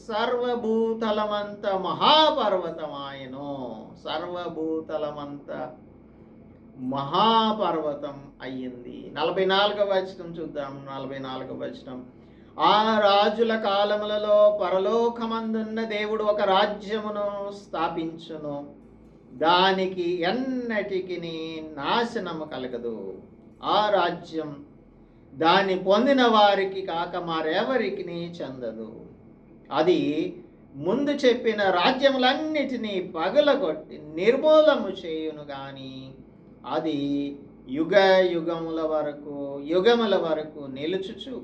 సర్వభూతలమంత మహాపర్వతమాయను. సర్వభూతలమంత మహాపర్వతం అయ్యింది. 44వ వచనం చూద్దాం. 44వ వచనం. ఆ రాజుల కాలములలో పరలోకమందున్న దేవుడు ఒక రాజ్యమును స్థాపించును, దానికి ఎన్నటికి నాశనము కలగదు. ఆ రాజ్యం దాన్ని పొందిన వారికి కాక మరెవరికి చెందదు. అది ముందు చెప్పిన రాజ్యములన్నిటినీ పగలగొట్టి నిర్మూలము చేయును గాని అది యుగముల వరకు నిలుచుచు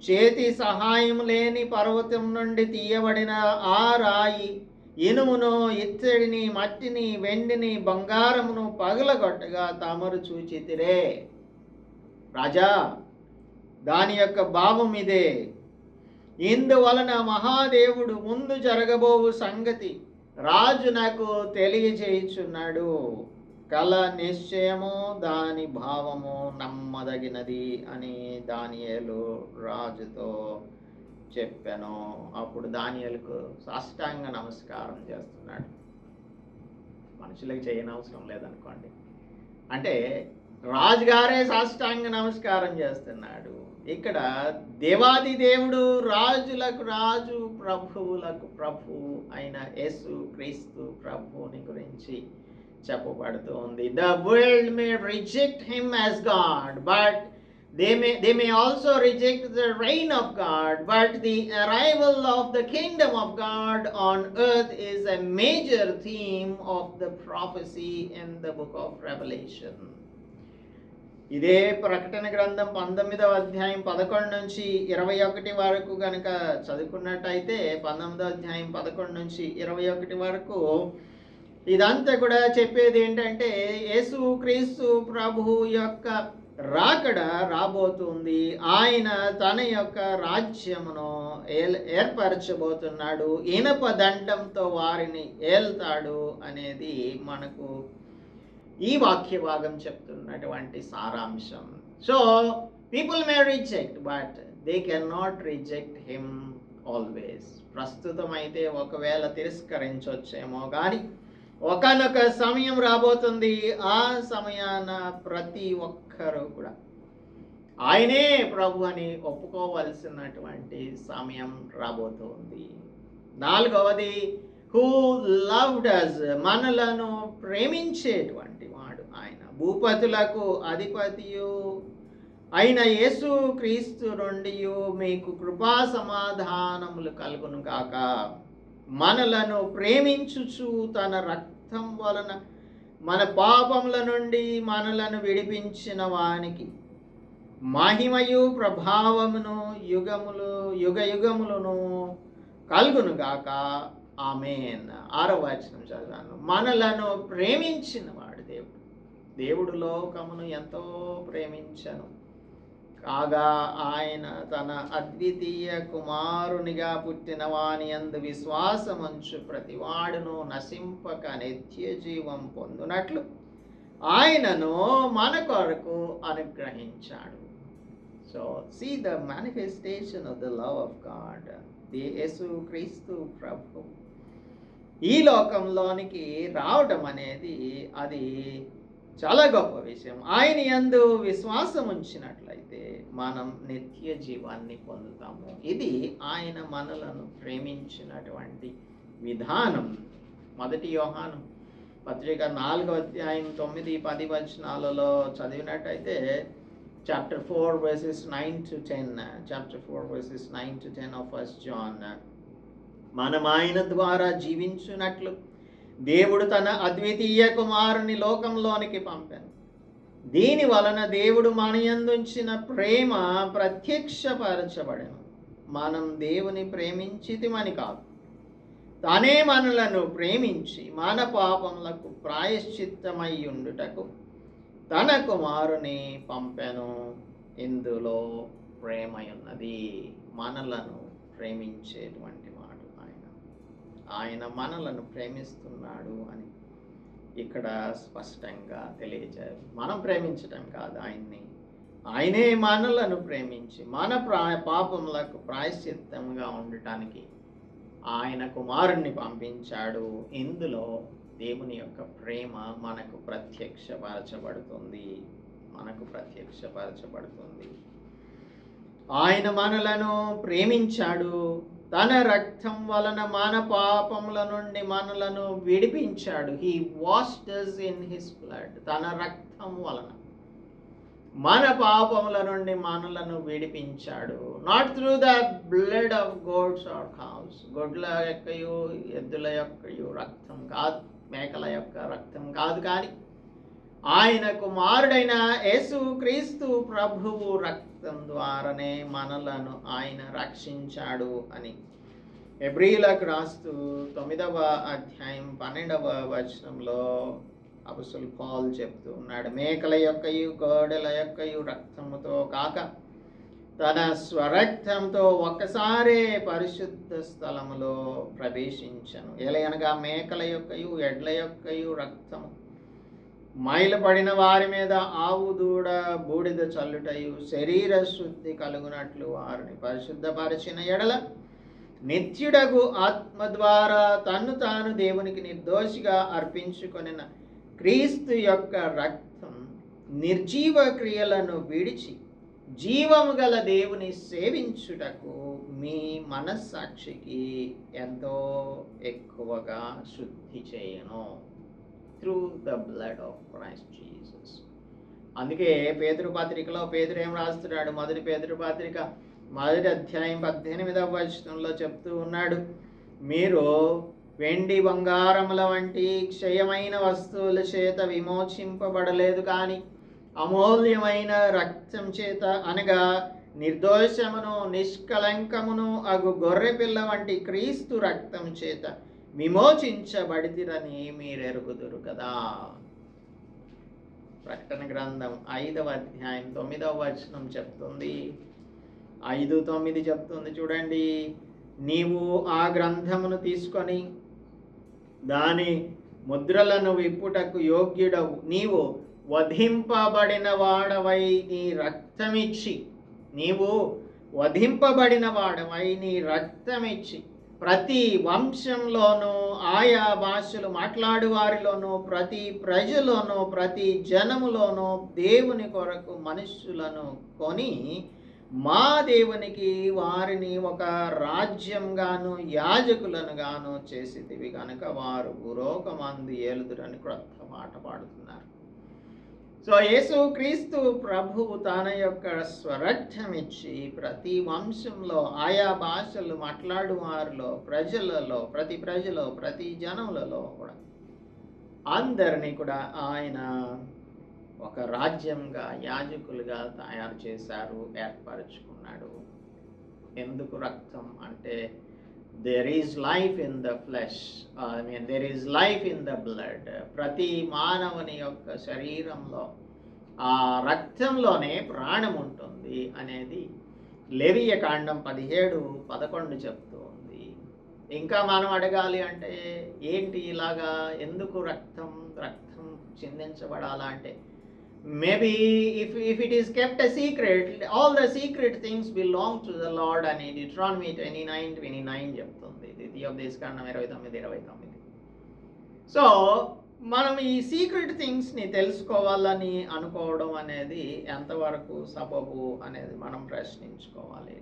చేతి సహాయం లేని పర్వతం నుండి తీయబడిన ఆ రాయి ఇనుమును ఇత్తడిని మట్టిని వెండిని బంగారమును పగలగొట్టగా తమరు చూచితిరే. రాజా, దాని యొక్క భావం ఇదే. ఇందువలన మహాదేవుడు ముందు జరగబోవు సంగతి రాజు నాకు తెలియజేయుచున్నాడు. కల నిశ్చయము దాని భావము నమ్మదగినది అని దానియేలు రాజుతో చెప్పాను. అప్పుడు దానియేలుకు సాష్టాంగ నమస్కారం చేస్తున్నాడు. మనుషులకు చేయనవసరం లేదనుకోండి. అంటే రాజుగారే సాష్టాంగ నమస్కారం చేస్తున్నాడు. ఇక్కడ దేవాది దేవుడు రాజులకు రాజు ప్రభువులకు ప్రభువు అయిన యేసు క్రీస్తు ప్రభువుని గురించి చెప్పబడుతుంది. The world may reject him as God, but they may also reject the reign of God, but the arrival of the kingdom of God on earth is a major theme of the prophecy in the book of Revelation. ఇదే ప్రకటన గ్రంథం 19వ అధ్యాయం 11 నుంచి 21 వరకు గనక చదువుకున్నట్టయితే 19వ అధ్యాయం 11 నుంచి 21 వరకు ఇదంతా కూడా చెప్పేది ఏంటంటే యేసు క్రీస్తు ప్రభు యొక్క రాకడ రాబోతుంది. ఆయన తన యొక్క రాజ్యమును ఏర్పరచబోతున్నాడు. ఇనప దండంతో వారిని ఏల్తాడు అనేది మనకు ఈ వాక్య భాగం చెప్తున్నటువంటి సారాంశం. So people may reject, but they can not reject him always. ప్రస్తుతం అయితే ఒకవేళ తిరస్కరించొచ్చేమో కానీ ఒకనొక సమయం రాబోతుంది. ఆ సమయాన ప్రతి ఒక్కరూ కూడా ఆయనే ప్రభు అని ఒప్పుకోవలసినటువంటి సమయం రాబోతుంది. 4వది, హూ లవ్డ్ us, మనలను ప్రేమించేటువంటి వాడు ఆయన. భూపతులకు అధిపతియు అయిన యేసు క్రీస్తు నుండి మీకు కృపా సమాధానములు కలుగును గాక. మనలను ప్రేమించుచు తన రక్తం వలన మన పాపముల నుండి మనలను విడిపించిన వానికి మహిమయు ప్రభావమును యుగములను కలుగును గాక. ఆమేన్. 6వ వచనం చదివాను. మనలను ప్రేమించిన వాడు దేవుడు లోకమును ఎంతో ప్రేమించను కాగా ఆయన తన అద్వితీయ కుమారునిగా పుట్టిన వాని యందు విశ్వాసముంచు ప్రతివాడును నశింపక నిత్య జీవం పొందునట్లు ఆయనను మన కొరకు అనుగ్రహించాడు. So see the manifestation of the love of God. Yesu Kristu ప్రభు ఈ లోకంలోనికి రావడం అనేది అది చాలా గొప్ప విషయం. ఆయన యందు విశ్వాసం ఉంచినట్లయితే మనం నిత్య జీవాన్ని పొందుతాము. ఇది ఆయన మనలను ప్రేమించినటువంటి విధానం. 1 యోహాను పత్రిక 4వ అధ్యాయం 9-10 వచనాలలో చదివినట్టయితే chapter 4 verses 9 to 10 chapter 4 verses 9 to 10 of 1 John. మనం ఆయన ద్వారా జీవించున్నట్లు దేవుడు తన అద్వితీయ కుమారుని లోకంలోనికి పంపాను. దీని వలన దేవుడు మన యందుంచిన ప్రేమ ప్రత్యక్షపరచబడెను. మనం దేవుని ప్రేమించితిమని కాదు, తానే మనలను ప్రేమించి మన పాపములకు ప్రాయశ్చిత్తమై ఉండుటకు తన కుమారుని పంపెను. ఇందులో ప్రేమ ఉన్నది. మనలను ప్రేమించేటువంటి వాడు ఆయన మనలను ప్రేమిస్తున్నాడు అని ఇక్కడ స్పష్టంగా తెలియజేయాలి. మనం ప్రేమించటం కాదు ఆయన్ని, ఆయనే మనలను ప్రేమించి మన పాపములకు ప్రాయశ్చిత్తంగా ఉండటానికి ఆయన కుమారుణ్ణి పంపించాడు. ఇందులో దేవుని యొక్క ప్రేమ మనకు ప్రత్యక్షపరచబడుతుంది. ఆయన మనలను ప్రేమించాడు. తన రక్తం వలన మన పాపముల నుండి మనలను విడిపించాడు. He washed us in his blood. తన రక్తం వలన మన పాపముల నుండి మనలను విడిపించాడు. Not through the blood of goats or cows. గొడ్ల యొక్కయు ఎద్దుల యొక్కయు రక్తం కాదు, మేకల యొక్క రక్తం కాదు, కానీ ఆయన కుమారుడైన యేసు క్రీస్తు ప్రభువు రక్తం ద్వారానే మనలను ఆయన రక్షించాడు అని హెబ్రీయులకు రాస్తూ 9వ అధ్యాయం 12వ వచనంలో అపొస్తలుడు పౌలు చెప్తూ ఉన్నాడు. మేకల యొక్కయు గొడ్డల యొక్కయు రక్తముతో కాక తన స్వరక్తంతో ఒక్కసారే పరిశుద్ధ స్థలములో ప్రవేశించను. ఎలయనగా మేకల యొక్కయు ఎడ్ల యొక్కయు రక్తము మైలపడిన వారి మీద ఆవు దూడ బూడిద చల్లుటయు శరీర శుద్ధి కలుగునట్లు వారిని పరిశుద్ధపరిచిన ఎడల నిత్యుడగు ఆత్మ ద్వారా తన్ను తాను దేవునికి నిర్దోషిగా అర్పించుకొనిన క్రీస్తు యొక్క రక్తం నిర్జీవ క్రియలను విడిచి జీవము గల దేవుని సేవించుటకు మీ మనస్సాక్షికి ఎంతో ఎక్కువగా శుద్ధి చేయను. Through the blood of Christ Jesus. అందుకే పేతురు పత్రికలో పేతురు ఏం రాస్తున్నాడు? మొదటి పేతురు పత్రిక 1వ అధ్యాయం 18వ వచనంలో చెప్తూ ఉన్నాడు, మీరు వెండి బంగారముల వంటి క్షయమైన వస్తువుల చేత విమోచింపబడలేదు, కానీ అమూల్యమైన రక్తం చేత, అనగా నిర్దోషమును నిష్కలంకమును అగు గొర్రెపిల్ల వంటి క్రీస్తు రక్తం చేత విమోచించబడితిరని మీరెరుగుదురు కదా. ప్రకటన గ్రంథం 5వ అధ్యాయం 9వ వచనం చెప్తుంది, 5:9 చెప్తుంది చూడండి. నీవు ఆ గ్రంథమును తీసుకొని దాని ముద్రలను విప్పుటకు యోగ్యుడవు. నీవు వధింపబడిన వాడవై నీ రక్తమిచ్చి ప్రతి వంశంలోనూ ఆయా భాషలు మాట్లాడు వారిలోనూ ప్రతి ప్రజలోనూ ప్రతి జనములోనూ దేవుని కొరకు మనుష్యులను కొని మా దేవునికి వారిని ఒక రాజ్యంగాను యాజకులను గాను చేసితివి కనుక వారు భూలోకమందు ఏలుదురని క్రొత్త మాట పాడుతున్నారు. సో యేసు క్రీస్తు ప్రభువు తన యొక్క స్వరక్తమిచ్చి ప్రతి వంశంలో ఆయా భాషలు మాట్లాడు వారిలో ప్రజలలో ప్రతి జనములలో కూడా అందరినీ కూడా ఆయన ఒక రాజ్యంగా యాజకులుగా తయారు చేశారు, ఏర్పరచుకున్నాడు. ఎందుకు రక్తం అంటే there is life in the flesh, there is life in the blood. ప్రతి మానవుని యొక్క శరీరంలో ఆ రక్తంలోనే ప్రాణం ఉంటుంది అనేది లేవియకాండం 17:11 చెప్తూ ఉంది. ఇంకా మనం అడగాలి అంటే ఏంటి ఇలాగా ఎందుకు రక్తం చిందించబడాలా అంటే, maybe if it is kept a secret, all the secret things belong to the Lord అని Deuteronomy 29:29 చెప్తుంది. ద్వితీయోపదేశకాండం 29:29. సో మనం ఈ సీక్రెట్ థింగ్స్ని తెలుసుకోవాలని అనుకోవడం అనేది ఎంతవరకు సబబు అనేది మనం ప్రశ్నించుకోవాలి.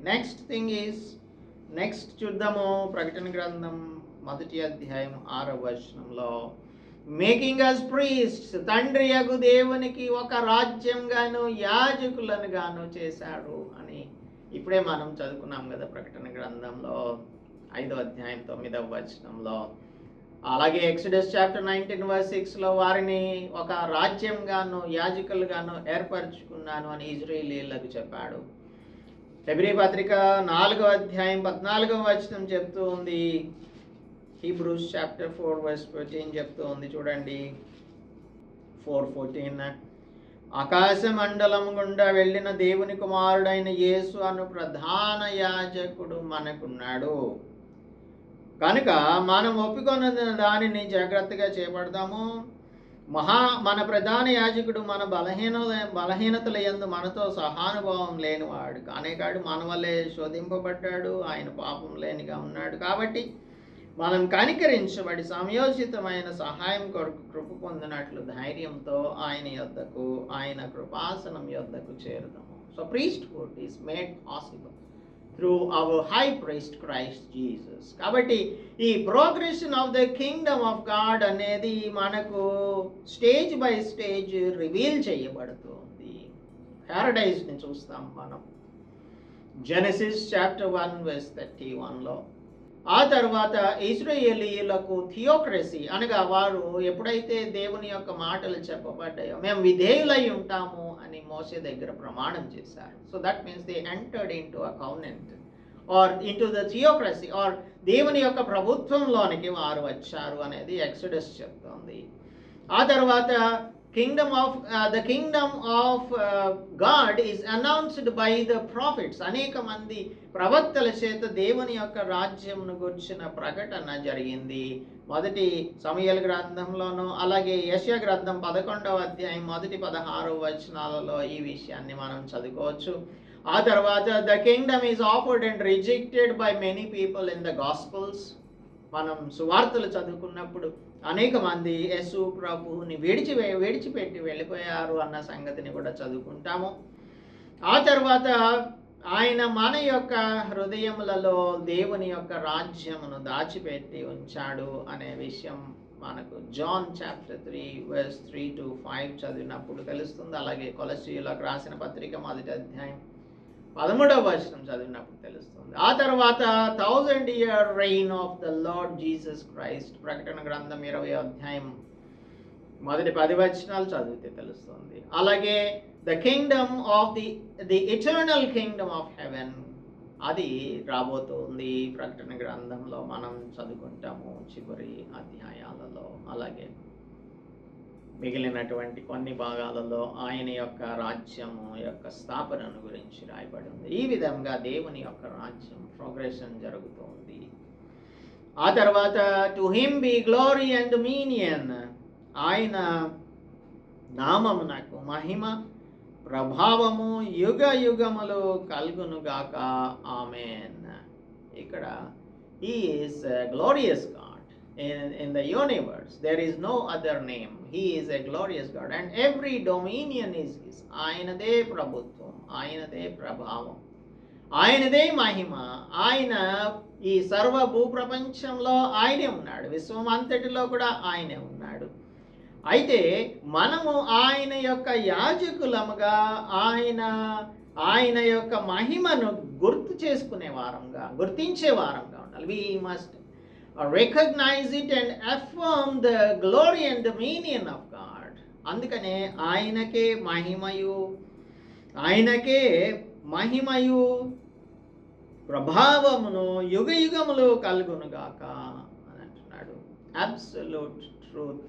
నెక్స్ట్ చూద్దాము. ప్రకటన గ్రంథం 1వ అధ్యాయం 6వ వచనంలో మేకింగ్ అస్ ప్రీస్ట్స్, తండ్రి యగు దేవునికి ఒక రాజ్యంగాను యాజకులను గాను చేశాడు అని ఇప్పుడే మనం చదువుకున్నాం కదా ప్రకటన గ్రంథంలో 5వ అధ్యాయం 9వ వచనంలో. అలాగే ఎక్సోడస్ చాప్టర్ 19:6లో వారిని ఒక రాజ్యంగాను యాజకులుగాను ఏర్పరచుకున్నాను అని ఇజ్రాయేలీయులకు చెప్పాడు. హెబ్రీ పత్రిక 4వ అధ్యాయం 14వ వచనం చెప్తూ ఉంది. హీబ్రూస్ చాప్టర్ 4:14 చెప్తూ ఉంది. చూడండి 4:14. ఆకాశ మండలం గుండా వెళ్ళిన దేవుని కుమారుడైన యేసు అను ప్రధాన యాజకుడు మనకున్నాడు కనుక మనం ఒప్పుకొన్న దానిని జాగ్రత్తగా చేపడదాము. మన ప్రధాన యాజకుడు మన బలహీనతల యందు మనతో సహానుభావం లేనివాడు కానే కాడు. మన వల్లే శోధింపబడ్డాడు, ఆయన పాపం లేనిగా ఉన్నాడు. కాబట్టి మనం కనికరించబడి సమయోచితమైన సహాయం కొరకు కృప పొందినట్లు ధైర్యంతో ఆయన యొద్దకు, ఆయన కృపాసనం యొద్దకు చేరుదాము. So priesthood is made possible through our high priest Christ Jesus. కాబట్టి ఈ progression of the kingdom of God అనేది మనకు స్టేజ్ బై స్టేజ్ రివీల్ చేయబడుతుంది. ప్యారడైజ్ని చూస్తాం మనం జెనసిస్ చాప్టర్ 1:31లో. ఆ తర్వాత ఇశ్రాయేలీయులకు థియోక్రసీ అనగా వారు ఎప్పుడైతే దేవుని యొక్క మాటలు చెప్పబడ్డాయో మేము విధేయులై ఉంటాము అని మోసే దగ్గర ప్రమాణం చేశారు. So that means they entered into a covenant or into the theocracy or దేవుని యొక్క ప్రభుత్వంలోనికి వారు వచ్చారు అనేది ఎక్సోడస్ చెప్తోంది. ఆ తర్వాత the kingdom of God is announced by the prophets. అనేక మంది ప్రవక్తల చేత దేవుని యొక్క రాజ్యంను గురించిన ప్రకటన జరిగింది. మొదటి సమూయేలు గ్రంథంలోనూ అలాగే యెషయా గ్రంథం 11వ అధ్యాయం మొదటి 16 వచనాలలో ఈ విషయాన్ని మనం చదువుకోవచ్చు. ఆ తర్వాత the kingdom is offered and rejected by many people in the gospels. మనం సువార్తలు చదువుకున్నప్పుడు అనేక మంది యేసు ప్రభువుని విడిచిపెట్టి వెళ్ళిపోయారు అన్న సంగతిని కూడా చదువుకుంటాము. ఆ తర్వాత ఆయన మన యొక్క హృదయములలో దేవుని యొక్క రాజ్యమును దాచిపెట్టి ఉంచాడు అనే విషయం మనకు జాన్ చాప్టర్ 3:3-5 చదివినప్పుడు తెలుస్తుంది. అలాగే కొలస్సీయులకు రాసిన పత్రిక 1వ అధ్యాయం 13వ వచనం చదివినప్పుడు తెలుస్తుంది. ఆ తర్వాత 1000-year reign of the Lord Jesus Christ ప్రకటన గ్రంథం 20వ అధ్యాయం మొదటి 10 వచనాలు చదివితే తెలుస్తుంది. అలాగే the kingdom of the eternal Kingdom of haven అది రాబోతుంది ప్రకటన గ్రంథంలో మనం చదువుకుంటాము చివరి అధ్యాయాలలో. అలాగే మిగిలినటువంటి కొన్ని భాగాలలో ఆయన యొక్క రాజ్యము యొక్క స్థాపనను గురించి రాయబడింది. ఈ విధంగా దేవుని యొక్క రాజ్యం ప్రోగ్రెషన్ జరుగుతుంది. ఆ తర్వాత to him B glory and minion, ఆయన నామమునకు మహిమ ప్రభావము యుగ యుగములు కలుగునుగాక ఆమేన్. ఇక్కడ he is a glorious God in the universe. There is no other name. He is a glorious God and every dominion is his. ఆయనదే ప్రభుత్వం, ఆయనదే ప్రభావం, ఆయనదే మహిమ. ఆయన ఈ సర్వ భూప్రపంచంలో ఆయనే ఉన్నాడు, విశ్వం అంతటిలో కూడా ఆయనే ఉన్నాడు. అయితే మనము ఆయన యొక్క యాజకులముగా ఆయన యొక్క మహిమను గుర్తించే వారంగా ఉండాలి. We must recognize it and affirm the glory and dominion of God. అందుకనే ఆయనకే మహిమయు ప్రభావమును యుగ యుగములు కలుగునుగాక అని అంటున్నాడు. Absolute truth,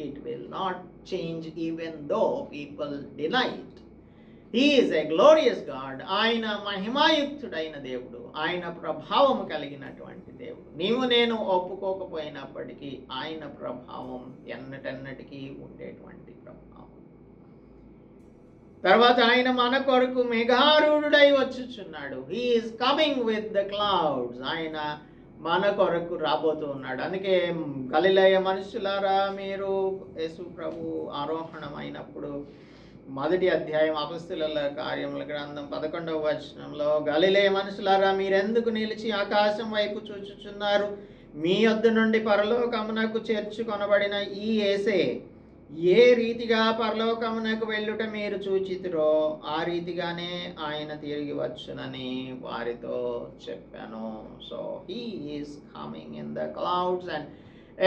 it will not change even though people deny it. He is a glorious God. ఆయన మహిమాయుక్తుడైన దేవుడు, ఆయన ప్రభావము కలిగినటువంటి దేవుడు. నీవు నేను ఒప్పుకోకపోయినప్పటికీ ఆయన ప్రభావం ఎన్నటెన్నటికీ ఉండేటువంటి ప్రభావం. తర్వాత ఆయన మన కొరకు మేఘారూఢుడై వచ్చుచున్నాడు. He is coming with the clouds. ఆయన మన కొరకు రాబోతూ ఉన్నాడు. అందుకే గలిలయ మనుషులారా, మీరు యేసు ప్రభు ఆరోహణమైనప్పుడు మొదటి అధ్యాయం అపొస్తలుల కార్యముల గ్రంథం 11వ వచనంలో, గలిలయ మనుషులారా మీరెందుకు నిలిచి ఆకాశం వైపు చూచుచున్నారు? మీ యొద్ద నుండి పరలోకమునకు చేర్చుకొనబడిన ఈ యేసే ఏ రీతిగా పరలోకమునకు వెళ్ళుట మీరు చూచితిరో ఆ రీతిగానే ఆయన తిరిగి వచ్చునని వారితో చెప్పాను. So he is coming in the clouds and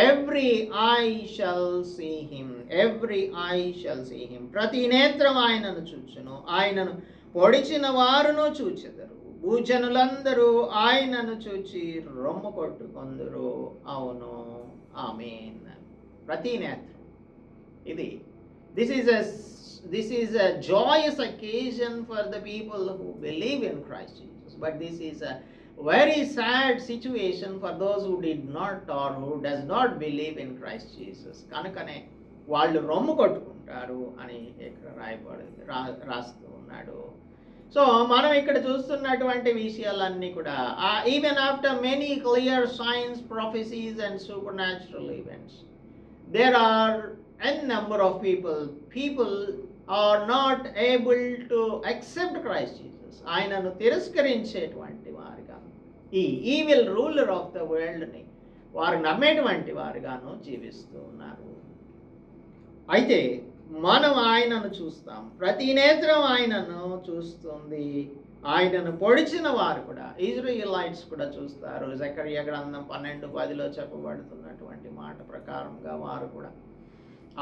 every eye shall see him, every eye shall see him. ప్రతి నేత్రం ఆయనను చూచును, ఆయనను పొడిచిన వారును చూచెదరు. భూజనులందరూ ఆయనను చూచి రొమ్ము కొట్టుకొందురు. అవును, ఆమేన్. ప్రతి నేత్రం. ఇది this is a joyous occasion for the people who believe in Christ Jesus, but this is a very sad situation for those who did not or who does not believe in Christ Jesus. కనుకనే వాళ్ళు రొమ్ము కొట్టుకుంటారు అని ఇక్కడ రాస్తూ ఉన్నాడు. So మనం ఇక్కడ చూస్తున్నటువంటి విషయాలన్నీ కూడా even after many clear science, prophecies and super natural events, there are n number of people are not able to accept Christ Jesus. ఆయనను తిరస్కరించేటువంటి వారుగా, ఈ ఈవిల్ రూలర్ ఆఫ్ ద వరల్డ్ని వారు నమ్మేటువంటి వారుగాను జీవిస్తూ ఉన్నారు. అయితే మనం ఆయనను చూస్తాం, ప్రతి నేత్రం ఆయనను చూస్తుంది. ఆయనను పొడిచిన వారు కూడా, ఇజ్రాయేలైట్స్ కూడా చూస్తారు. జకరియా గ్రంథం 12:10 చెప్పబడుతున్నటువంటి మాట ప్రకారంగా వారు కూడా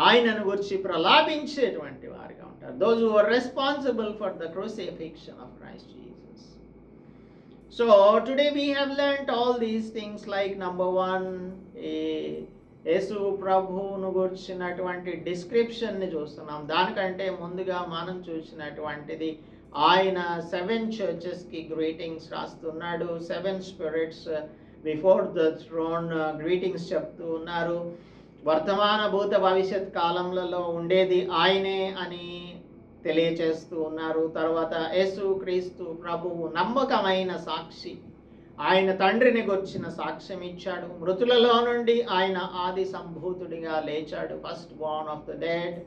ఆయనను గురించి ప్రలాపించేటువంటి వారుగా ఉంటారు. Those who are responsible for the crucifixion of Christ Jesus. So today we have learned all these things like number 1, యేసు ప్రభువును గురించినటువంటి డిస్క్రిప్షన్ని చూస్తున్నాం. దానికంటే ముందుగా మనం చూసినటువంటిది ఆయన 7 చర్చెస్కి గ్రీటింగ్స్ రాస్తున్నాడు. 7 spirits before the throne greetings చెప్తూ ఉన్నారు. వర్తమాన భూత భవిష్యత్ కాలంలో ఉండేది ఆయనే అని తెలియచేస్తూ ఉన్నారు. తర్వాత యేసు క్రీస్తు ప్రభువు నమ్మకమైన సాక్షి, ఆయన తండ్రిని గుర్చిన సాక్ష్యం ఇచ్చాడు. మృతులలో నుండి ఆయన ఆది సంభూతుడిగా లేచాడు, first Born of the dead.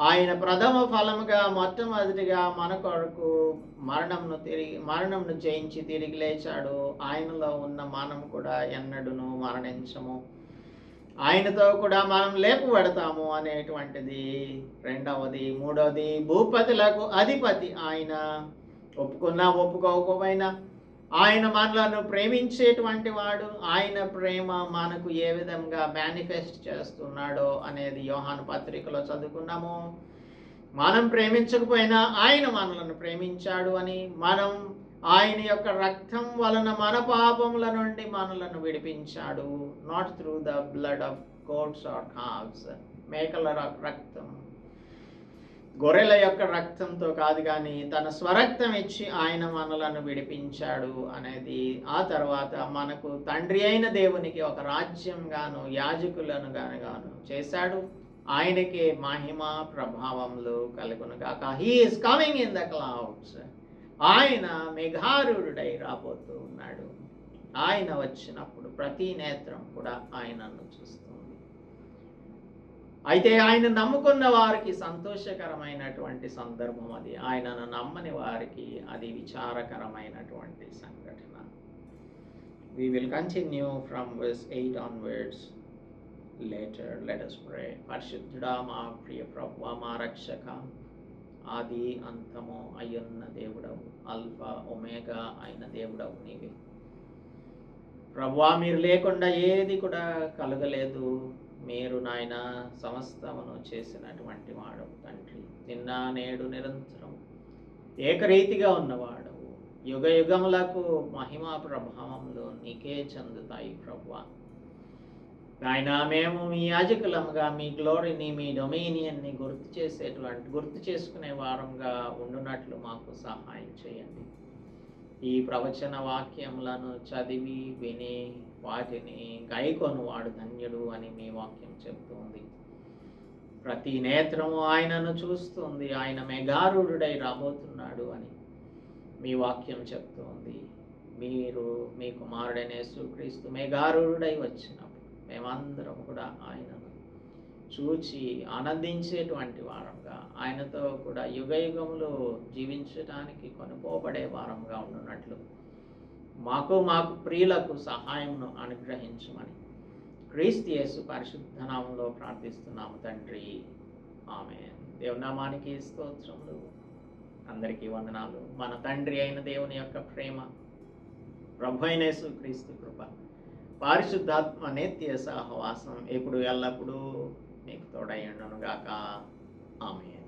ఆయన ప్రథమ ఫలముగా మొట్టమొదటిగా మన కొరకు మరణంను జయించి తిరిగి లేచాడు. ఆయనలో ఉన్న మనం కూడా ఎన్నడూను మరణించము, ఆయనతో కూడా మనం లేపబడతాము అనేటువంటిది రెండవది. మూడవది, భూపతులకు అధిపతి ఆయన. ఒప్పుకున్నా ఒప్పుకోకపోయినా ఆయన మనలను ప్రేమించేటువంటి వాడు. ఆయన ప్రేమ మనకు ఏ విధంగా మేనిఫెస్ట్ చేస్తున్నాడో అనేది యోహాను పత్రికలో చదువుకున్నాము. మనం ప్రేమించకపోయినా ఆయన మనలను ప్రేమించాడు అని, మనం ఆయన యొక్క రక్తం వలన మన పాపముల నుండి మనలను విడిపించాడు. Not through the blood of goats or cows, మేకల రక్తం, గొర్రెల యొక్క రక్తంతో కాదు, కానీ తన స్వరక్తం ఇచ్చి ఆయన మనలను విడిపించాడు అనేది. ఆ తర్వాత మనకు తండ్రి అయిన దేవునికి ఒక రాజ్యంగాను యాజకులను గాను చేశాడు. ఆయనకే మహిమ ప్రభావములు కలుగునుగాక. He is coming in the clouds. ఆయన మేఘారూఢుడై రాబోతూ ఉన్నాడు. ఆయన వచ్చినప్పుడు ప్రతి నేత్రం కూడా ఆయనను చూస్తుంది. అయితే ఆయన నమ్ముకున్న వారికి సంతోషకరమైనటువంటి సందర్భం అది. ఆయనను నమ్మని వారికి అది విచారకరమైనటువంటి సంఘటన. We will continue from verse 8 onwards later. Let us pray. పరిశుద్ధుడా, మా ప్రియ ప్రభువా, మా రక్షక, ఆది అంతము అయ్యున్న దేవుడవు, అల్ఫా ఒమేగా అయిన దేవుడవు నీవే ప్రభువా. మీరు లేకుండా ఏది కూడా కలగలేదు. మీరు నాయన సమస్తమును చేసినటువంటి వాడవు తండ్రి. నిన్న నేడు నిరంతరం ఏకరీతిగా ఉన్నవాడవు. యుగ యుగములకు మహిమా ప్రభావములు నీకే చెందుతాయి ప్రభువా. నాయన మేము మీ యాజకులముగా మీ గ్లోరీని, మీ డొమినియన్ని గుర్తు చేసుకునే వారంగా ఉండునట్లు మాకు సహాయం చేయండి. ఈ ప్రవచన వాక్యములను చదివి విని వాటిని గైకొను వాడు ధన్యుడు అని మీ వాక్యం చెప్తుంది. ప్రతి నేత్రము ఆయనను చూస్తుంది. ఆయన మేఘారూఢుడై రాబోతున్నాడు అని మీ వాక్యం చెప్తుంది. మీరు మీ కుమారుడైన యేసుక్రీస్తు మేఘారూఢుడై వచ్చినప్పుడు మేమందరం కూడా ఆయనను చూచి ఆనందించేటువంటి వారంగా, ఆయనతో కూడా యుగ యుగములు జీవించడానికి కొనుకోబడే వారంగా ఉండునట్లు మాకు ప్రియులకు సహాయమును అనుగ్రహించమని క్రీస్తు యేసు పరిశుద్ధ నామములో ప్రార్థిస్తున్నాము తండ్రి. ఆమేన్. దేవుని నామానికి స్తోత్రములు. అందరికీ వందనాలు. మన తండ్రి అయిన దేవుని యొక్క ప్రేమ, ప్రభు అయిన యేసుక్రీస్తు కృప, పరిశుద్ధాత్మ నిత్య సహవాసం ఎప్పుడు ఎల్లప్పుడూ మీకు తోడై ఉండును గాక. ఆమేన్.